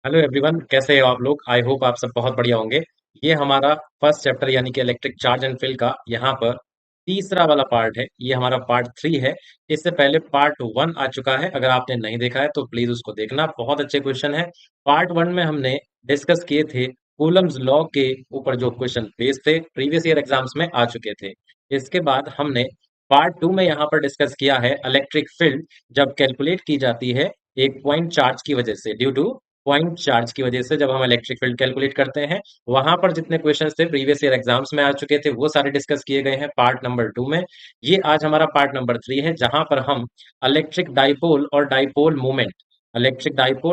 Hello everyone, कैसे हो आप लोग। आई होप आप सब बहुत बढ़िया होंगे। ये हमारा फर्स्ट चैप्टर यानी कि इलेक्ट्रिक चार्ज एंड फील्ड का यहाँ पर तीसरा वाला पार्ट है। ये हमारा पार्ट 3 है। इससे पहले पार्ट 1 आ चुका है। अगर आपने नहीं देखा है तो प्लीज उसको देखना, बहुत अच्छे क्वेश्चन है। पार्ट 1 में हमने डिस्कस किए थे कूलम्स लॉ के ऊपर, जो क्वेश्चन बेस्ड थे प्रीवियस ईयर एग्जाम्स में आ चुके थे। इसके बाद हमने पार्ट 2 में यहाँ पर डिस्कस किया है इलेक्ट्रिक फील्ड जब कैलकुलेट की जाती है एक पॉइंट चार्ज की वजह से, ड्यू टू पॉइंट चार्ज की वजह से जब हम इलेक्ट्रिक फील्ड कैलकुलेट करते हैं। वहां पर जितने क्वेश्चंस थे प्रीवियस ईयर एग्जाम्स में आ चुके थे वो सारे डिस्कस किए गए हैं पार्ट नंबर 2 में। ये आज हमारा पार्ट नंबर 3 है, जहां पर हम इलेक्ट्रिक डाइपोल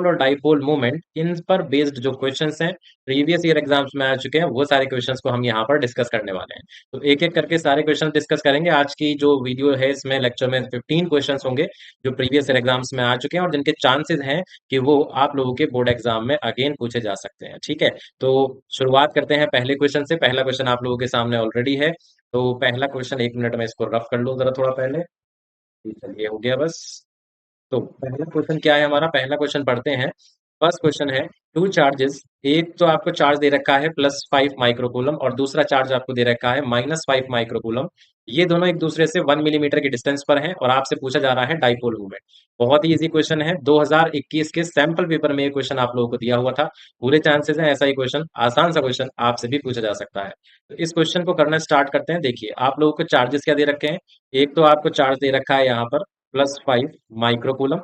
और डाइपोल मूवमेंट इन पर बेस्ड जो क्वेश्चंस हैं प्रीवियस ईयर एग्जाम्स में आ चुके हैं, वो सारे क्वेश्चंस को हम यहाँ पर डिस्कस करने वाले हैं। तो एक एक करके सारे क्वेश्चन डिस्कस करेंगे। आज की जो वीडियो है इसमें लेक्चर में 15 क्वेश्चंस होंगे जो प्रीवियस ईयर एग्जाम्स में आ चुके हैं और जिनके चांसेस हैं कि वो आप लोगों के बोर्ड एग्जाम में अगेन पूछे जा सकते हैं। ठीक है, तो शुरुआत करते हैं पहले क्वेश्चन से। पहला क्वेश्चन आप लोगों के सामने ऑलरेडी है। तो पहला क्वेश्चन, एक मिनट में इसको रफ कर लूं जरा थोड़ा पहले। जी, चलिए हो गया बस। तो पहला क्वेश्चन क्या है हमारा, पहला क्वेश्चन पढ़ते हैं। फर्स्ट क्वेश्चन है, टू चार्जेस, एक तो आपको चार्ज दे रखा है +5 माइक्रोकूलम और दूसरा चार्ज आपको दे रखा है -5 माइक्रोकूलम। ये दोनों एक दूसरे से 1 मिलीमीटर की डिस्टेंस पर हैं और आपसे पूछा जा रहा है डाइपोल मूवमेंट। बहुत ही इजी क्वेश्चन है, 2021 के सैंपल पेपर में ये क्वेश्चन आप लोगों को दिया हुआ था। पूरे चांसेस हैं ऐसा ही क्वेश्चन, आसान सा क्वेश्चन आपसे भी पूछा जा सकता है। तो इस क्वेश्चन को करना स्टार्ट करते हैं। देखिए आप लोगों को चार्जेस क्या दे रखे हैं। एक तो आपको चार्ज दे रखा है यहाँ पर +5 माइक्रोकूलम।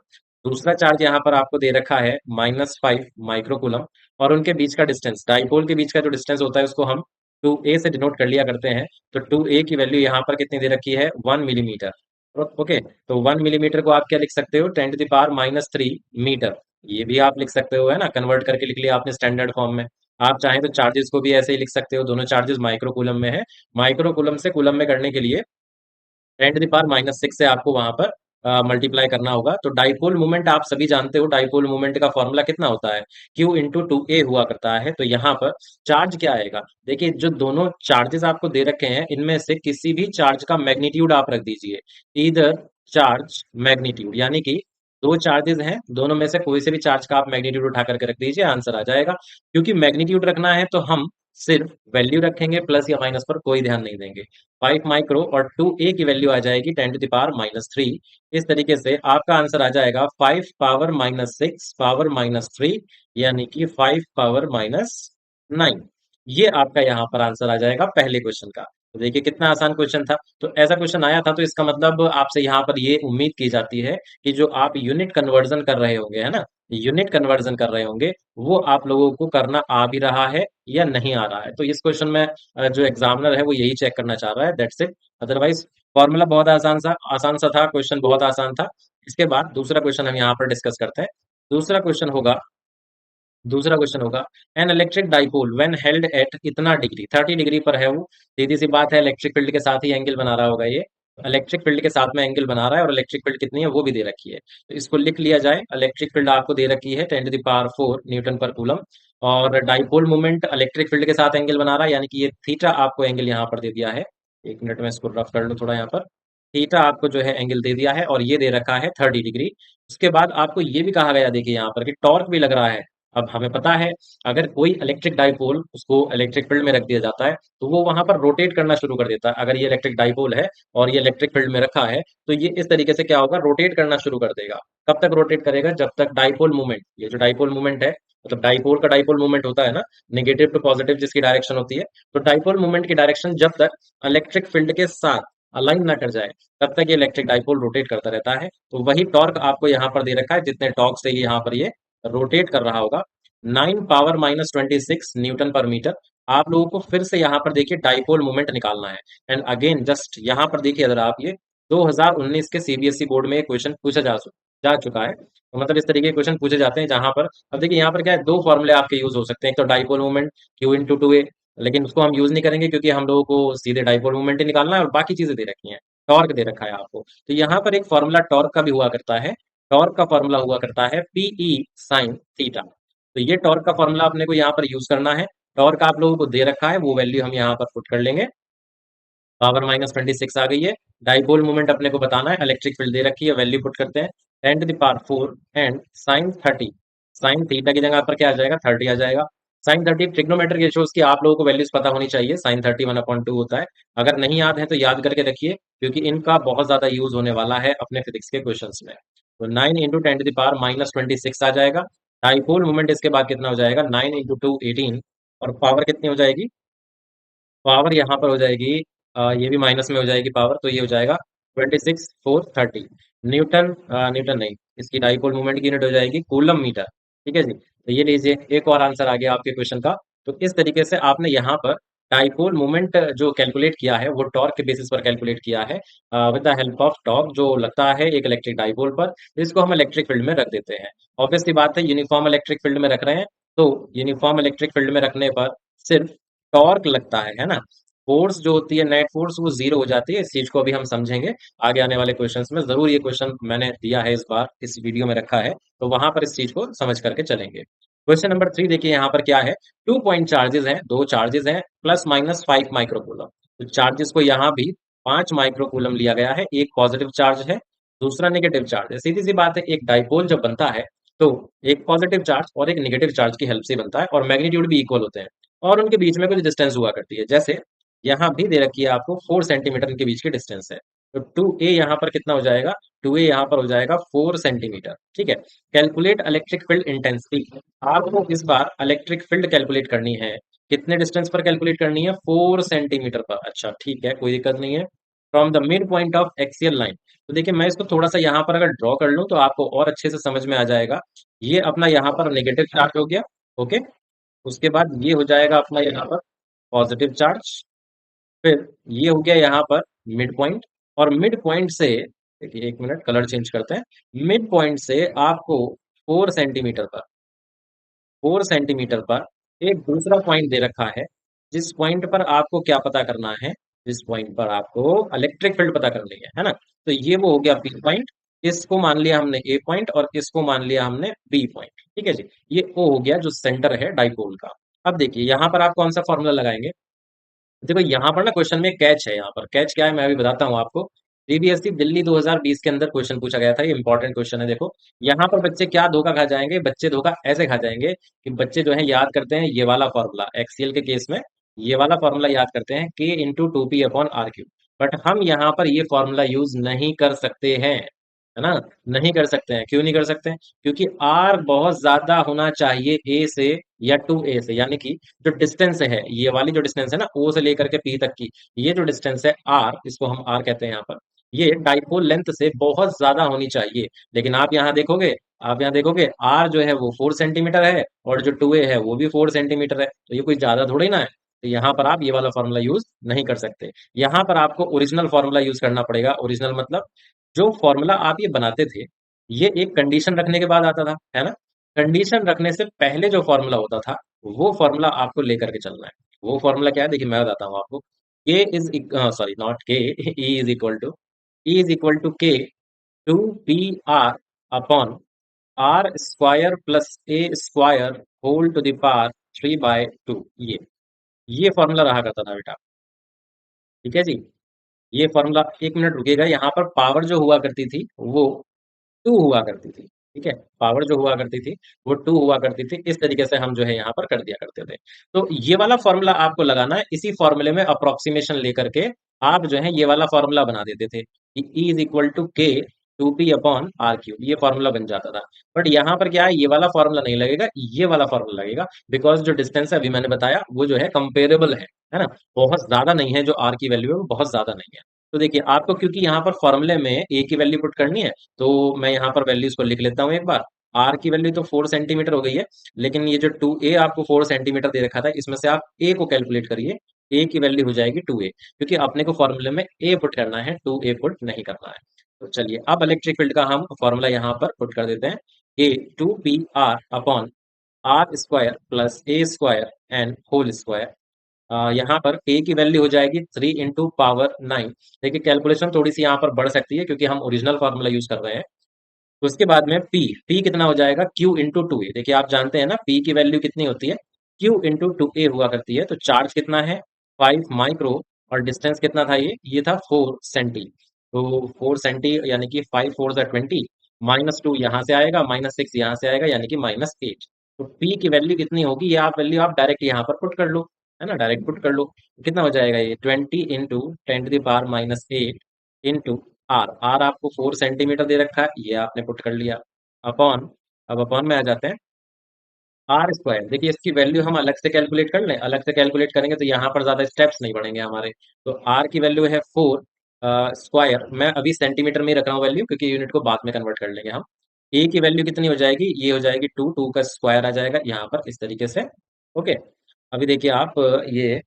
दूसरा चार्ज यहाँ पर आपको दे रखा है -5 माइक्रोकूलम। और उनके बीच का डिस्टेंस, डाइपोल के बीच का जो डिस्टेंस होता है उसको हम 2a से डिनोट कर लिया करते हैं। तो 2a की वैल्यू यहाँ पर कितनी दे रखी है, 1 मिलीमीटर। ओके, तो 1 मिलीमीटर को आप क्या लिख सकते हो, 10⁻³ मीटर। ये भी आप लिख सकते हो, है ना, कन्वर्ट करके लिख लिया आपने स्टैंडर्ड फॉर्म में। आप चाहें तो चार्जेस को भी ऐसे ही लिख सकते हो, दोनों चार्जेस माइक्रोकूलम में है। माइक्रोकूलम से कूलम में करने के लिए 10⁻⁻6 से आपको वहां पर मल्टीप्लाई करना होगा। तो डाइपोल मूवमेंट आप सभी जानते हो, डाइपोल मूवमेंट का फॉर्मूला कितना होता है, Q × 2a हुआ करता है। तो यहाँ पर चार्ज क्या आएगा, देखिए जो दोनों चार्जेस आपको दे रखे हैं इनमें से किसी भी चार्ज का मैग्नीट्यूड आप रख दीजिए। इधर चार्ज मैग्नीट्यूड यानी कि दो चार्जेस हैं, दोनों में से कोई से भी चार्ज का आप मैग्नीट्यूड उठा करके रख दीजिए, आंसर आ जाएगा। क्योंकि मैग्नीट्यूड रखना है तो हम सिर्फ वैल्यू रखेंगे, प्लस या माइनस पर कोई ध्यान नहीं देंगे। 5 माइक्रो और 2a की वैल्यू आ जाएगी 10⁻³ इस तरीके से आपका आंसर आ जाएगा 5⁻⁻6⁻³ यानी कि 5⁻⁹ ये आपका यहाँ पर आंसर आ जाएगा पहले क्वेश्चन का। तो देखिए कितना आसान क्वेश्चन था। तो ऐसा क्वेश्चन आया था तो इसका मतलब आपसे यहाँ पर ये उम्मीद की जाती है कि जो आप यूनिट कन्वर्जन कर रहे होंगे, है ना, यूनिट कन्वर्जन कर रहे होंगे, वो आप लोगों को करना आ भी रहा है या नहीं आ रहा है। तो इस क्वेश्चन में जो एग्जामिनर है वो यही चेक करना चाह रहा है, दैट्स इट। अदरवाइज फॉर्मूला बहुत आसान सा था, क्वेश्चन बहुत आसान था। इसके बाद दूसरा क्वेश्चन हम यहाँ पर डिस्कस करते हैं। दूसरा क्वेश्चन होगा दूसरा क्वेश्चन होगा, N electric dipole when held at इतना डिग्री, 30 डिग्री पर है वो। सीधी सी बात है, इलेक्ट्रिक फील्ड के साथ ही एंगल बना रहा होगा ये। इलेक्ट्रिक फील्ड के साथ में एंगल बना रहा है और इलेक्ट्रिक फील्ड कितनी है वो भी दे रखी है। तो इसको लिख लिया जाए, इलेक्ट्रिक फील्ड आपको दे रखी है 10⁻⁴ N/कूलम। और डाइपोल मूवमेंट इलेक्ट्रिक फील्ड के साथ एंगल बना रहा है, यानी कि ये थीटा आपको एंगल यहाँ पर दे दिया है। एक मिनट में इसको रफ कर लूँ थोड़ा यहाँ पर। थीटा आपको जो है एंगल दे दिया है और ये दे रखा है 30 डिग्री। उसके बाद आपको ये भी कहा गया, देखिए यहाँ पर कि टॉर्क भी लग रहा है। अब हमें पता है अगर कोई इलेक्ट्रिक डाइपोल उसको इलेक्ट्रिक फील्ड में रख दिया जाता है तो वो वहां पर रोटेट करना शुरू कर देता है। अगर ये इलेक्ट्रिक डाइपोल है और ये इलेक्ट्रिक फील्ड में रखा है तो ये इस तरीके से क्या होगा, रोटेट करना शुरू कर देगा। कब तक रोटेट करेगा, जब तक डाइपोल मूवमेंट, ये जो डाइपोल मूवमेंट है, मतलब डाइपोल का डाइपोल मूवमेंट होता है ना, नेगेटिव टू पॉजिटिव जिसकी डायरेक्शन होती है, तो डाइपोल मूवमेंट की डायरेक्शन जब तक इलेक्ट्रिक फील्ड के साथ अलाइन ना कर जाए तब तक ये इलेक्ट्रिक डाइपोल रोटेट करता रहता है। तो वही टॉर्क आपको यहाँ पर दे रखा है, जितने टॉर्क से यहाँ पर ये रोटेट कर रहा होगा, 9⁻⁻26 N/मीटर। आप लोगों को फिर से यहाँ पर देखिए डाइपोल मोमेंट निकालना है। एंड अगेन जस्ट यहाँ पर देखिए, अगर आप ये 2019 के सीबीएसई बोर्ड में क्वेश्चन पूछा जा चुका है। तो मतलब इस तरीके के क्वेश्चन पूछे जाते हैं जहां पर, अब देखिए यहाँ पर क्या है, दो फॉर्मूले आपके यूज हो सकते हैं। एक तो डाइपोल मोमेंट Q × 2a, लेकिन उसको हम यूज नहीं करेंगे क्योंकि हम लोगों को सीधे डाइपोल मोमेंट ही निकालना है और बाकी चीजें दे रखी हैं। टॉर्क दे रखा है आपको, तो यहाँ पर एक फॉर्मूला टॉर्क का भी हुआ करता है। टॉर्क का फॉर्मूला हुआ करता है PE sin थीटा। तो ये टॉर्क का फॉर्मूला अपने को यहाँ पर यूज करना है। टॉर्क आप लोगों को दे रखा है, वो वैल्यू हम यहाँ पर पुट कर लेंगे। पावर -26 आ गई है। डाइपोल मोमेंट अपने को बताना है, इलेक्ट्रिक फील्ड दे रखी है, वैल्यू पुट करते हैं 10⁻⁴ एंड sin 30। साइन थीटा की जगह पर क्या आ जाएगा, 30 आ जाएगा। साइन 30 ट्रिग्नोमेट्रिक रेशियोज की आप लोगों को वैल्यूज पता होनी चाहिए, साइन 30 1/2 होता है। अगर नहीं याद है तो याद करके रखिए, क्योंकि इनका बहुत ज्यादा यूज होने वाला है अपने फिजिक्स के क्वेश्चंस में। तो 9 × 10⁻⁻26 आ जाएगा। डाइपोल मोमेंट इसके बाद कितना हो जाएगा, 9 × 2 18। और पावर कितनी हो जाएगी, पावर यहाँ पर हो जाएगी, ये भी माइनस में हो जाएगी पावर, तो ये हो जाएगा 26 4 30 न्यूटन। न्यूटन नहीं, इसकी डाइपोल मूवमेंट की यूनिट हो जाएगी कूलम मीटर। ठीक है जी, तो ये लीजिए एक और आंसर आ गया आपके क्वेश्चन का। तो इस तरीके से आपने यहाँ पर डाइपोल मूवमेंट जो कैलकुलेट किया है वो टॉर्क के बेसिस पर कैलकुलेट किया है, with the help of torque जो लगता है एक इलेक्ट्रिक डाइपोल पर। इसको हम इलेक्ट्रिक फील्ड में रख देते हैं। ऑब्वियसली बात है, यूनिफॉर्म इलेक्ट्रिक फील्ड में रख रहे हैं, तो यूनिफॉर्म इलेक्ट्रिक फील्ड में रखने पर सिर्फ टॉर्क लगता है ना। फोर्स जो होती है, नेट फोर्स, वो जीरो हो जाती है। इस चीज को अभी हम समझेंगे आगे आने वाले क्वेश्चंस में। जरूर ये क्वेश्चन मैंने दिया है इस बार, इस वीडियो में रखा है, तो वहां पर इस चीज को समझ करके चलेंगे। क्वेश्चन नंबर 3 देखिए यहाँ पर क्या है। 2 पॉइंट चार्जेस हैं, दो चार्जेस हैं, +- 5 माइक्रोकूलम। तो चार्जेस को यहाँ भी 5 माइक्रोकूलम लिया गया है। एक पॉजिटिव चार्ज है, दूसरा नेगेटिव चार्ज है। सीधी सी बात है, एक डाइपोल जब बनता है तो एक पॉजिटिव चार्ज और एक नेगेटिव चार्ज की हेल्प से बनता है, और मैग्नीट्यूड भी इक्वल होते हैं, और उनके बीच में कुछ डिस्टेंस हुआ करती है। जैसे यहाँ भी दे रखी है आपको 4 सेंटीमीटर के बीच की डिस्टेंस है। तो 2a यहाँ पर कितना हो जाएगा, 2a यहाँ पर हो जाएगा 4 सेंटीमीटर। ठीक है। Calculate electric field intensity. आपको इस बार इलेक्ट्रिक फील्ड कैलकुलेट करनी है। कितने डिस्टेंस पर कैलकुलेट करनी है, 4 सेंटीमीटर पर। अच्छा ठीक है, कोई दिक्कत नहीं है। From the mid point of axial line. तो देखिए मैं इसको थोड़ा सा यहाँ पर अगर ड्रॉ कर लूँ तो आपको और अच्छे से समझ में आ जाएगा। ये अपना यहाँ पर नेगेटिव चार्ज हो गया। ओके। उसके बाद ये हो जाएगा अपना यहाँ पर पॉजिटिव चार्ज। फिर ये हो गया यहाँ पर मिड पॉइंट। और मिड पॉइंट से, देखिए एक मिनट कलर चेंज करते हैं। मिड पॉइंट से आपको 4 सेंटीमीटर पर, 4 सेंटीमीटर पर एक दूसरा पॉइंट दे रखा है, जिस पॉइंट पर आपको क्या पता करना है, जिस पॉइंट पर आपको इलेक्ट्रिक फील्ड पता करनी है ना। तो ये वो हो गया पी पॉइंट। इसको मान लिया हमने ए पॉइंट, और इसको मान लिया हमने बी पॉइंट। ठीक है जी। ये ओ हो गया जो सेंटर है डाइपोल का। अब देखिए यहाँ पर आप कौन सा फॉर्मूला लगाएंगे। देखो यहाँ पर ना क्वेश्चन में कैच है। यहाँ पर कैच क्या है मैं अभी बताता हूँ आपको। सीबीएसई दिल्ली 2020 के अंदर क्वेश्चन पूछा गया था, ये इंपॉर्टेंट क्वेश्चन है। देखो यहाँ पर बच्चे क्या धोखा खा जाएंगे, बच्चे धोखा ऐसे खा जाएंगे कि बच्चे जो है याद करते हैं ये वाला फॉर्मूला एक्सीएल के केस में, ये वाला फॉर्मूला याद करते हैं K × 2P/R क्यूब। बट हम यहाँ पर ये फॉर्मूला यूज नहीं कर सकते हैं, है ना। नहीं कर सकते हैं, क्यों नहीं कर सकते हैं, क्योंकि आर बहुत ज्यादा होना चाहिए ए से या 2a से। यानी कि जो डिस्टेंस है, ये वाली जो डिस्टेंस है ना, ओ से लेकर के पी तक की, ये जो डिस्टेंस है आर, इसको हम आर कहते हैं यहाँ पर, ये डाइपोल लेंथ से बहुत ज्यादा होनी चाहिए। लेकिन आप यहाँ देखोगे, आप यहाँ देखोगे आर जो है वो 4 सेंटीमीटर है, और जो 2a है वो भी 4 सेंटीमीटर है, तो ये कोई ज्यादा थोड़ी ना है। तो यहाँ पर आप ये वाला फॉर्मूला यूज नहीं कर सकते। यहाँ पर आपको ओरिजिनल फॉर्मूला यूज करना पड़ेगा। ओरिजिनल मतलब जो फॉर्मूला आप ये बनाते थे, ये एक कंडीशन रखने के बाद आता था, है ना। कंडीशन रखने से पहले जो फॉर्मूला होता था, वो फॉर्मूला आपको लेकर के चलना है। वो फॉर्मूला क्या है, देखिए मैं बताता हूँ आपको। के इज, सॉरी नॉट के, E is equal to K 2 P R upon R² plus A² whole to the power 3/2। ये फॉर्मूला रहा करता था बेटा। ठीक है जी। ये फॉर्मूला, एक मिनट रुकेगा, यहाँ पर पावर जो हुआ करती थी वो 2 हुआ करती थी। ठीक है। पावर जो हुआ करती थी वो 2 हुआ करती थी। इस तरीके से हम जो है यहाँ पर कर दिया करते थे। तो ये वाला फॉर्मूला आपको लगाना है। इसी फॉर्मूले में अप्रोक्सीमेशन लेकर के आप जो है ये वाला फॉर्मूला बना देते थे कि E = K 2P/R क्यूब। ये फॉर्मूला बन जाता था। बट यहाँ पर क्या है, ये वाला फॉर्मूला नहीं लगेगा, ये वाला फॉर्मूला लगेगा। बिकॉज जो डिस्टेंस है अभी मैंने बताया वो जो है कंपेरेबल है ना। बहुत ज्यादा नहीं है, जो आर की वैल्यू है वो बहुत ज्यादा नहीं है। तो देखिए आपको, क्योंकि यहाँ पर फॉर्मूले में ए की वैल्यू पुट करनी है, तो मैं यहाँ पर वैल्यूज को लिख लेता हूँ एक बार। आर की वैल्यू तो 4 सेंटीमीटर हो गई है, लेकिन ये जो 2a आपको 4 सेंटीमीटर दे रखा था, इसमें से आप ए को कैलकुलेट करिए। ए की वैल्यू हो जाएगी 2a, क्योंकि अपने को फॉर्मूले में ए पुट करना है, 2a पुट नहीं करना है। तो चलिए अब इलेक्ट्रिक फील्ड का हम फॉर्मूला यहाँ पर पुट कर देते हैं। K 2P/R square plus A² and whole square. यहाँ पर ए की वैल्यू हो जाएगी 3 × पावर 9। देखिए कैलकुलेशन थोड़ी सी यहाँ पर बढ़ सकती है, क्योंकि हम ओरिजिनल फॉर्मूला यूज कर रहे हैं। उसके बाद में पी कितना हो जाएगा, Q × 2a। देखिए आप जानते हैं ना पी की वैल्यू कितनी होती है, Q × 2a हुआ करती है। तो चार्ज कितना है, 5 माइक्रो, और डिस्टेंस कितना था, ये था 4 सेंटी। तो 4 सेंटी यानी कि 5 4 20, -2 यहाँ से आएगा, -6 यहाँ से आएगा, यानी कि -8। तो p की वैल्यू कितनी होगी, ये आप वैल्यू आप डायरेक्ट यहाँ पर पुट कर लो, है ना, डायरेक्ट पुट कर लो। कितना हो जाएगा ये 20 इंटू 10⁻⁻8 इंटू आर। आर आपको 4 सेंटीमीटर दे रखा है, ये आपने पुट कर लिया, अपॉन, अब अपॉन में आ जाते हैं, आर स्क्वायर। देखिए इसकी वैल्यू हम अलग से कैलकुलेट कर लें, अलग से कैलकुलेट करेंगे तो यहाँ पर ज्यादा स्टेप्स नहीं बढ़ेंगे हमारे। तो आर की वैल्यू है 4 स्क्वायर, मैं अभी सेंटीमीटर में ही रख रहा हूँ वैल्यू, क्योंकि यूनिट को बाद में कन्वर्ट कर लेंगे हम। ए की वैल्यू कितनी हो जाएगी, ये हो जाएगी 2, 2 का स्क्वायर आ जाएगा यहाँ पर इस तरीके से। ओके, अभी देखिए आप ये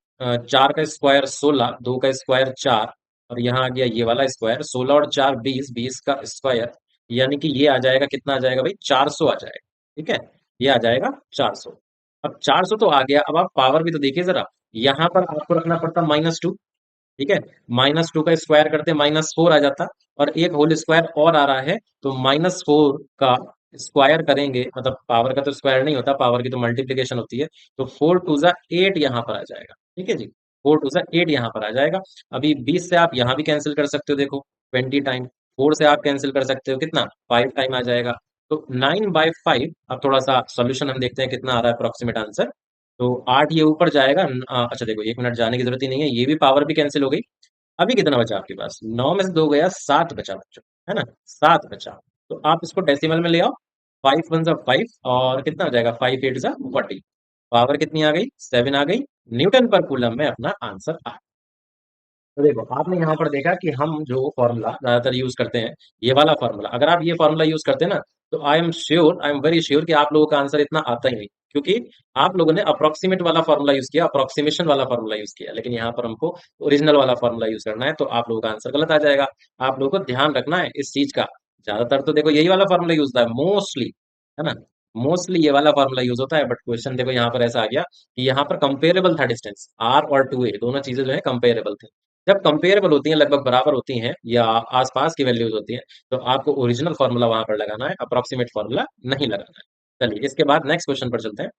4 का स्क्वायर 16, 2 का स्क्वायर 4, और यहाँ आ गया ये वाला स्क्वायर 16 और 4 20, 20 का स्क्वायर, यानी कि ये आ जाएगा, कितना आ जाएगा भाई, 400 आ जाएगा। ठीक है, ये आ जाएगा 400। अब 400 तो आ गया, अब आप पावर भी तो देखिए जरा, यहाँ पर आपको रखना पड़ता -2। ठीक है, -2 का स्क्वायर करते -4 आ जाता, और एक होल स्क्वायर और आ रहा है, तो -4 का स्क्वायर करेंगे, मतलब पावर का तो स्क्वायर नहीं होता, पावर की तो मल्टीप्लीकेशन होती है। तो 4 टू ज़ा 8 यहाँ पर आ जाएगा। ठीक है जी, 4 टू ज़ा 8 यहाँ पर आ जाएगा। अभी 20 से आप यहाँ भी कैंसिल कर सकते हो, देखो 20 टाइम, 4 से आप कैंसिल कर सकते हो, कितना 5 टाइम आ जाएगा। तो 9/5। अब थोड़ा सा सोल्यूशन हम देखते हैं कितना आ रहा है अप्रोक्सीमेट आंसर। तो 8 ये ऊपर जाएगा, अच्छा देखो 1 मिनट जाने की जरूरत ही नहीं है, ये भी पावर भी कैंसिल हो गई। अभी कितना बचा आपके पास, 9 में से 2 गया, 7 बचा बच्चों, है ना, 7 बचा। तो आप इसको डेसिमल में ले आओ, 5 1 ज़ा 5, और कितना हो जाएगा, 5 8 ज़ा 40। पावर कितनी आ गई, 7 आ गई, न्यूटन पर कूलम में अपना आंसर आ। तो देखो आपने यहाँ पर देखा कि हम जो फॉर्मूला ज्यादातर यूज करते हैं, ये वाला फॉर्मूला, अगर आप ये फॉर्मूला यूज करते हैं ना, तो आई एम वेरी श्योर कि आप लोगों का आंसर इतना आता ही नहीं, क्योंकि आप लोगों ने अप्रोक्सीमेट वाला फॉर्मूला यूज किया, अप्रोक्सीमेशन वाला फॉर्मूला यूज किया, लेकिन यहाँ पर हमको ओरिजिनल वाला फॉर्मूला यूज करना है, तो आप लोगों का आंसर गलत आ जाएगा। आप लोगों को ध्यान रखना है इस चीज का। ज्यादातर तो देखो यही वाला फॉर्मूला यूज होता है मोस्टली, है ना, मोस्टली ये वाला फॉर्मूला यूज होता है। बट क्वेश्चन देखो यहाँ पर ऐसा आ गया कि यहाँ पर कंपेरेबल था डिस्टेंस, आर और 2a दोनों चीजें जो है कंपेरेबल थी। जब कंपेरेबल होती हैं, लगभग बराबर होती हैं या आसपास की वैल्यूज होती हैं, तो आपको ओरिजिनल फॉर्मूला वहां पर लगाना है, अप्रोक्सीमेट फॉर्मूला नहीं लगाना है। चलिए इसके बाद नेक्स्ट क्वेश्चन पर चलते हैं।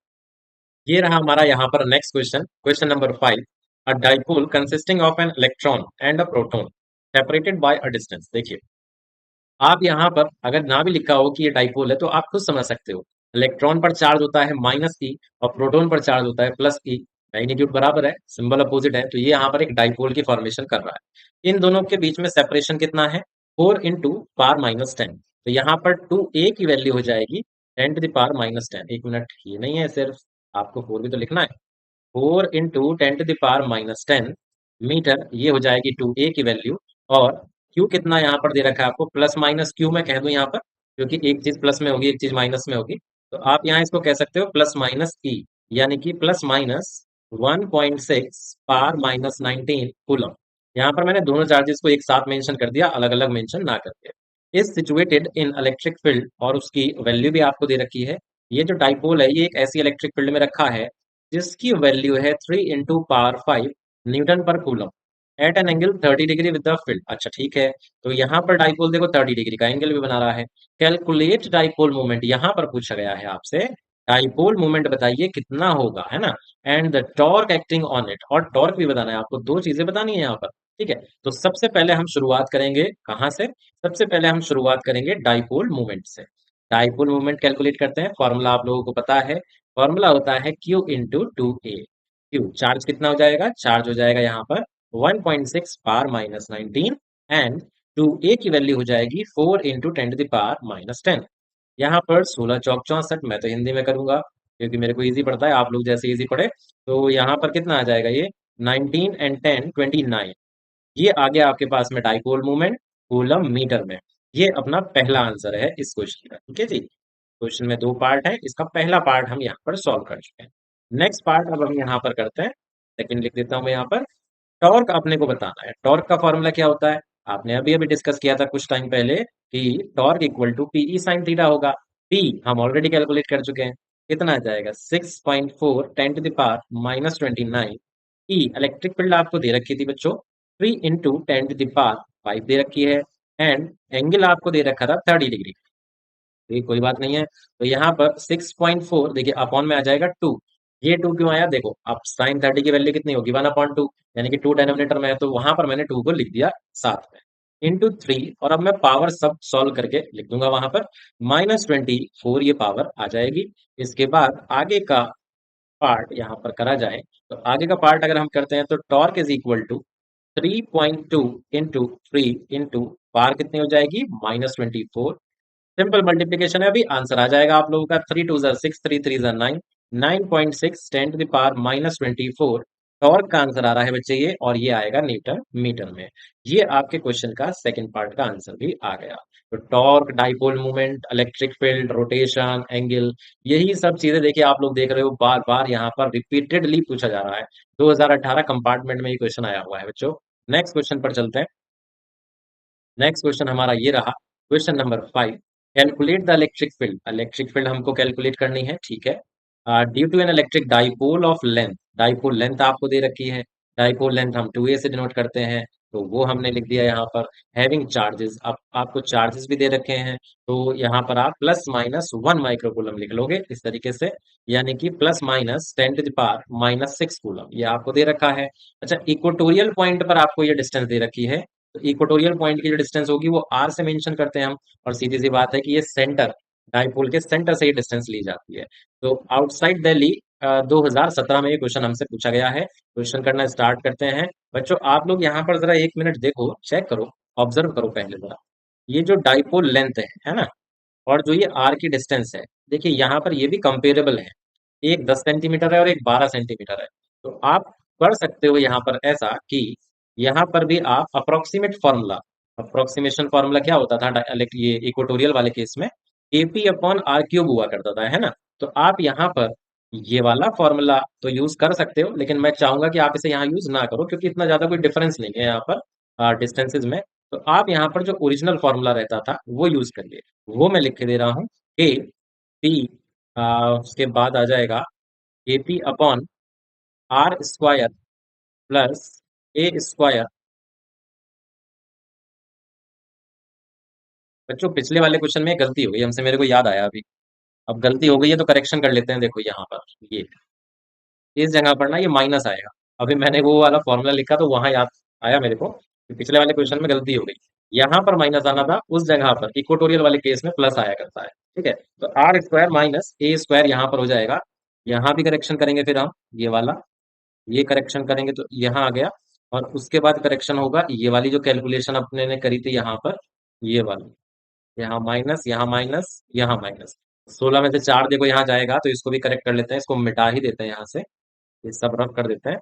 ये रहा हमारा यहाँ पर next question, question number 5। A dipole consisting of an electron and a proton separated by a distance. देखिए आप यहाँ पर अगर ना भी लिखा हो कि ये डाइपोल है, तो आप खुद समझ सकते हो, इलेक्ट्रॉन पर चार्ज होता है -e, और प्रोटॉन पर चार्ज होता है +e। मैग्नीट्यूड बराबर है, सिंबल अपोजिट है, तो ये यहाँ पर एक डाइपोल की फॉर्मेशन कर रहा है। इन दोनों के बीच में सेपरेशन कितना है, 4 × 10⁻⁻। तो यहाँ पर 2a की वैल्यू हो जाएगी 10⁻⁻10। 1 मिनट, ये नहीं है सिर्फ, आपको 4 भी तो लिखना है। 4 × 10⁻⁻10 मीटर, ये हो जाएगी 2a की वैल्यू। और q कितना यहाँ पर दे रखा है आपको, प्लस माइनस q मैं कह दूं यहाँ पर, क्योंकि एक चीज प्लस में होगी एक चीज माइनस में होगी। तो आप यहाँ इसको कह सकते हो प्लस माइनस e, यानी कि प्लस माइनस 1.6 ⁻⁻19 कूलम। यहाँ पर मैंने दोनों चार्जेस को एक साथ मेंशन कर दिया, अलग अलग मेंशन ना करके। Is situated in electric field, और उसकी वैल्यू भी आपको दे रखी है। ये जो डाइपोल है, ये एक ऐसी इलेक्ट्रिक फील्ड में रखा है जिसकी वैल्यू है 3 × 10⁵ newton per coulomb at an angle 30 degree with the field. अच्छा ठीक है, तो यहाँ पर डाइपोल देखो 30 डिग्री का एंगल भी बना रहा है। कैलकुलेट डाइपोल मोमेंट यहाँ पर पूछा गया है आपसे, डाइपोल मोमेंट बताइए कितना होगा, है ना, and the torque acting on it, और टॉर्क भी बताना है आपको, दो चीजें बतानी है यहाँ पर। ठीक है, तो सबसे पहले हम शुरुआत करेंगे कहाँ से, सबसे पहले हम शुरुआत करेंगे डाइपोल मूवमेंट से। डाइपोल मूवमेंट कैलकुलेट करते हैं, फॉर्मूला आप लोगों को पता है, फॉर्मूला होता है Q into 2a। Q charge कितना हो जाएगा, चार्ज हो जाएगा यहाँ पर 1.6 ⁻⁻19, एंड 2a की वैल्यू हो जाएगी 4 × 10⁻⁻10। यहाँ पर 16 चौक 64, मैं तो हिंदी में करूंगा क्योंकि मेरे को इजी पड़ता है, आप लोग जैसे इजी पड़े। तो यहाँ पर कितना आ जाएगा ये, 19 एंड 10 29। ये आ गया आपके पास में डाइपोल मूवमेंट कूलम मीटर में। ये अपना पहला आंसर है इस क्वेश्चन का। ठीक है जी, क्वेश्चन में दो पार्ट है, इसका पहला पार्ट हम यहाँ पर सॉल्व कर चुके हैं। नेक्स्ट पार्ट अब हम यहाँ पर करते हैं, सेकंड लिख देता हूँ मैं यहाँ पर। टॉर्क अपने को बताना है, टॉर्क का फॉर्मूला क्या होता है, आपने अभी अभी डिस्कस किया था कुछ टाइम पहले कि torque equal to P E sine theta होगा। पी हम ऑलरेडी कैलकुलेट कर चुके हैं, कितना आ जाएगा 6.4 × 10⁻⁻29। ई इलेक्ट्रिक फील्ड आपको दे रखी थी बच्चों, 3 × 10⁻⁵ दे रखी है, एंड एंगल आपको दे रखा था 30 डिग्री। ये कोई बात नहीं है, तो यहाँ पर 6.4 देखिए अपॉन में आ जाएगा 2। ये 2 क्यों आया, देखो अब साइन 30 की वैल्यू कितनी होगी, 1/2, यानी कि 2 डिनोमिनेटर में है, तो वहां पर मैंने 2 को लिख दिया साथ में। इंटू 3, और अब मैं पावर सब सॉल्व करके लिख दूंगा वहां पर। -24 ये पावर आ जाएगी। इसके बाद आगे का पार्ट यहाँ पर करा जाए, तो आगे का पार्ट अगर हम करते हैं तो torque is equal to 3.2 into 3 into power कितनी हो जाएगी, -24। सिंपल मल्टीप्लीकेशन है, अभी आंसर आ जाएगा आप लोगों का। 3 2 6, 3 3 9, 9.6 10⁻²4। टॉर्क का आंसर आ रहा है बच्चे ये, और ये आएगा न्यूटन मीटर में। ये आपके क्वेश्चन का सेकंड पार्ट का आंसर भी आ गया। तो torque, dipole movement, electric field, rotation, angle, यही सब चीजें देखिए आप लोग देख रहे हो, बार बार यहाँ पर रिपीटेडली पूछा जा रहा है। 2018 कंपार्टमेंट में ये क्वेश्चन आया हुआ है बच्चों। नेक्स्ट क्वेश्चन पर चलते हैं। नेक्स्ट क्वेश्चन हमारा ये रहा, question number 5। Calculate the electric field. Electric field हमको कैलकुलेट करनी है, ठीक है। Due to an electric dipole of length, dipole length आपको दे रखी है। डाइपोल लेंथ हम 2a से डिनोट करते हैं, तो वो हमने लिख दिया यहाँ पर। हैविंग चार्जेस, अब आपको चार्जेस भी दे रखे हैं, तो यहाँ पर आप +-1 माइक्रोकूलम लिख लोगे इस तरीके से, यानी कि +-10⁻⁻6 कूलम ये आपको दे रखा है। अच्छा, इक्वेटोरियल पॉइंट पर आपको ये डिस्टेंस दे रखी है, तो इक्वेटोरियल पॉइंट की जो डिस्टेंस होगी वो आर से मेंशन करते हैं हम। और सीधी सी बात है कि ये सेंटर, डाइपोल के सेंटर से ये डिस्टेंस ली जाती है। तो आउटसाइड दिल्ली 2017 में ये क्वेश्चन हमसे पूछा गया है। क्वेश्चन करना स्टार्ट करते हैं बच्चों। आप लोग यहाँ पर जरा 1 मिनट देखो, चेक करो, ऑब्जर्व करो पहले जरा। ये जो डाइपोल लेंथ है ना, और जो ये आर की डिस्टेंस है, देखिए यहाँ पर ये भी कंपेरेबल है। एक 10 सेंटीमीटर है और एक 12 सेंटीमीटर है। तो आप कर सकते हो यहाँ पर ऐसा कि यहाँ पर भी आप अप्रोक्सीमेट फॉर्मूला, अप्रोक्सीमेशन फॉर्मूला क्या होता था ये इक्वेटोरियल वाले केस में, AP/r³ हुआ करता था, है ना। तो आप यहाँ पर ये वाला फॉर्मूला तो यूज कर सकते हो, लेकिन मैं चाहूंगा कि आप इसे यहाँ यूज ना करो, क्योंकि इतना ज्यादा कोई डिफरेंस नहीं है यहाँ पर डिस्टेंसेस में। तो आप यहाँ पर जो ओरिजिनल फॉर्मूला रहता था वो यूज करिए। वो मैं लिख के दे रहा हूँ, AP, उसके बाद आ जाएगा AP/r² +a²। बच्चों पिछले वाले क्वेश्चन में गलती हो गई हमसे, मेरे को याद आया अभी। अब गलती हो गई है तो करेक्शन कर लेते हैं। देखो यहाँ पर ये इस जगह पर ना ये माइनस आएगा। अभी मैंने वो वाला फॉर्मूला लिखा तो वहां याद आया मेरे को कि पिछले वाले क्वेश्चन में गलती हो गई। यहाँ पर माइनस आना था, उस जगह पर इक्वेटोरियल वाले केस में प्लस आया करता है, ठीक है। तो r² - a² यहाँ पर हो जाएगा। यहाँ भी करेक्शन करेंगे फिर हम, ये वाला, ये करेक्शन करेंगे तो यहाँ आ गया। और उसके बाद करेक्शन होगा ये वाली जो कैलकुलेशन अपने ने करी थी यहाँ पर, ये वाली, यहाँ माइनस, यहाँ माइनस, यहाँ माइनस। 16 में से 4 देखो यहाँ जाएगा, तो इसको भी करेक्ट कर लेते हैं, इसको मिटा ही देते हैं यहाँ से, ये सब रफ कर देते हैं।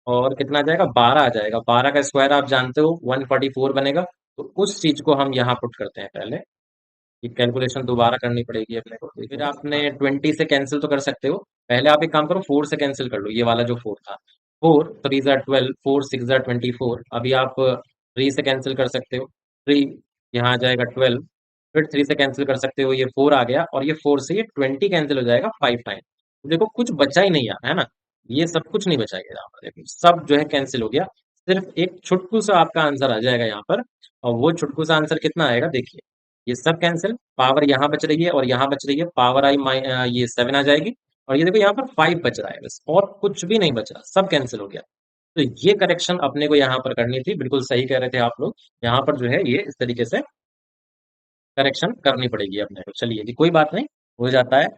और कितना आ जाएगा, 12 आ जाएगा। 12 का स्क्वायर आप जानते हो 144 बनेगा। तो उस चीज को हम यहाँ पुट करते हैं पहले, ये कैलकुलेशन दोबारा करनी पड़ेगी अपने को। फिर आपने 20 से कैंसिल तो कर सकते हो, पहले आप एक काम करो, 4 से कैंसिल कर लो, ये वाला जो 4 था। 4 3 ज़ा 12, 4 6 ज़ा 24। अभी आप 3 से कैंसिल कर सकते हो, 3 यहाँ आ जाएगा 12। फिर 3 से कैंसिल कर सकते हो, ये 4 आ गया, और ये 4 से ये 20 कैंसिल हो जाएगा 5 टाइम। देखो कुछ बचा ही नहीं यार, है ना। ये सब कुछ नहीं बचा यहाँ पर, देखो सब जो है कैंसिल हो गया। सिर्फ एक छुटकू सा आपका आंसर आ जाएगा यहाँ पर। और वो छुटकू सा आंसर कितना आएगा, देखिए, ये सब कैंसिल, पावर यहाँ बच रही है और यहाँ बच रही है, पावर ये 7 आ जाएगी। और ये देखो यहाँ पर 5 बच रहा है बस, और कुछ भी नहीं बच रहा, सब कैंसिल हो गया। तो ये करेक्शन अपने को यहाँ पर करनी थी, बिल्कुल सही कह रहे थे आप लोग। यहाँ पर जो है ये इस तरीके से करेक्शन करनी पड़ेगी अपने को। चलिए जी, कोई बात नहीं, हो जाता है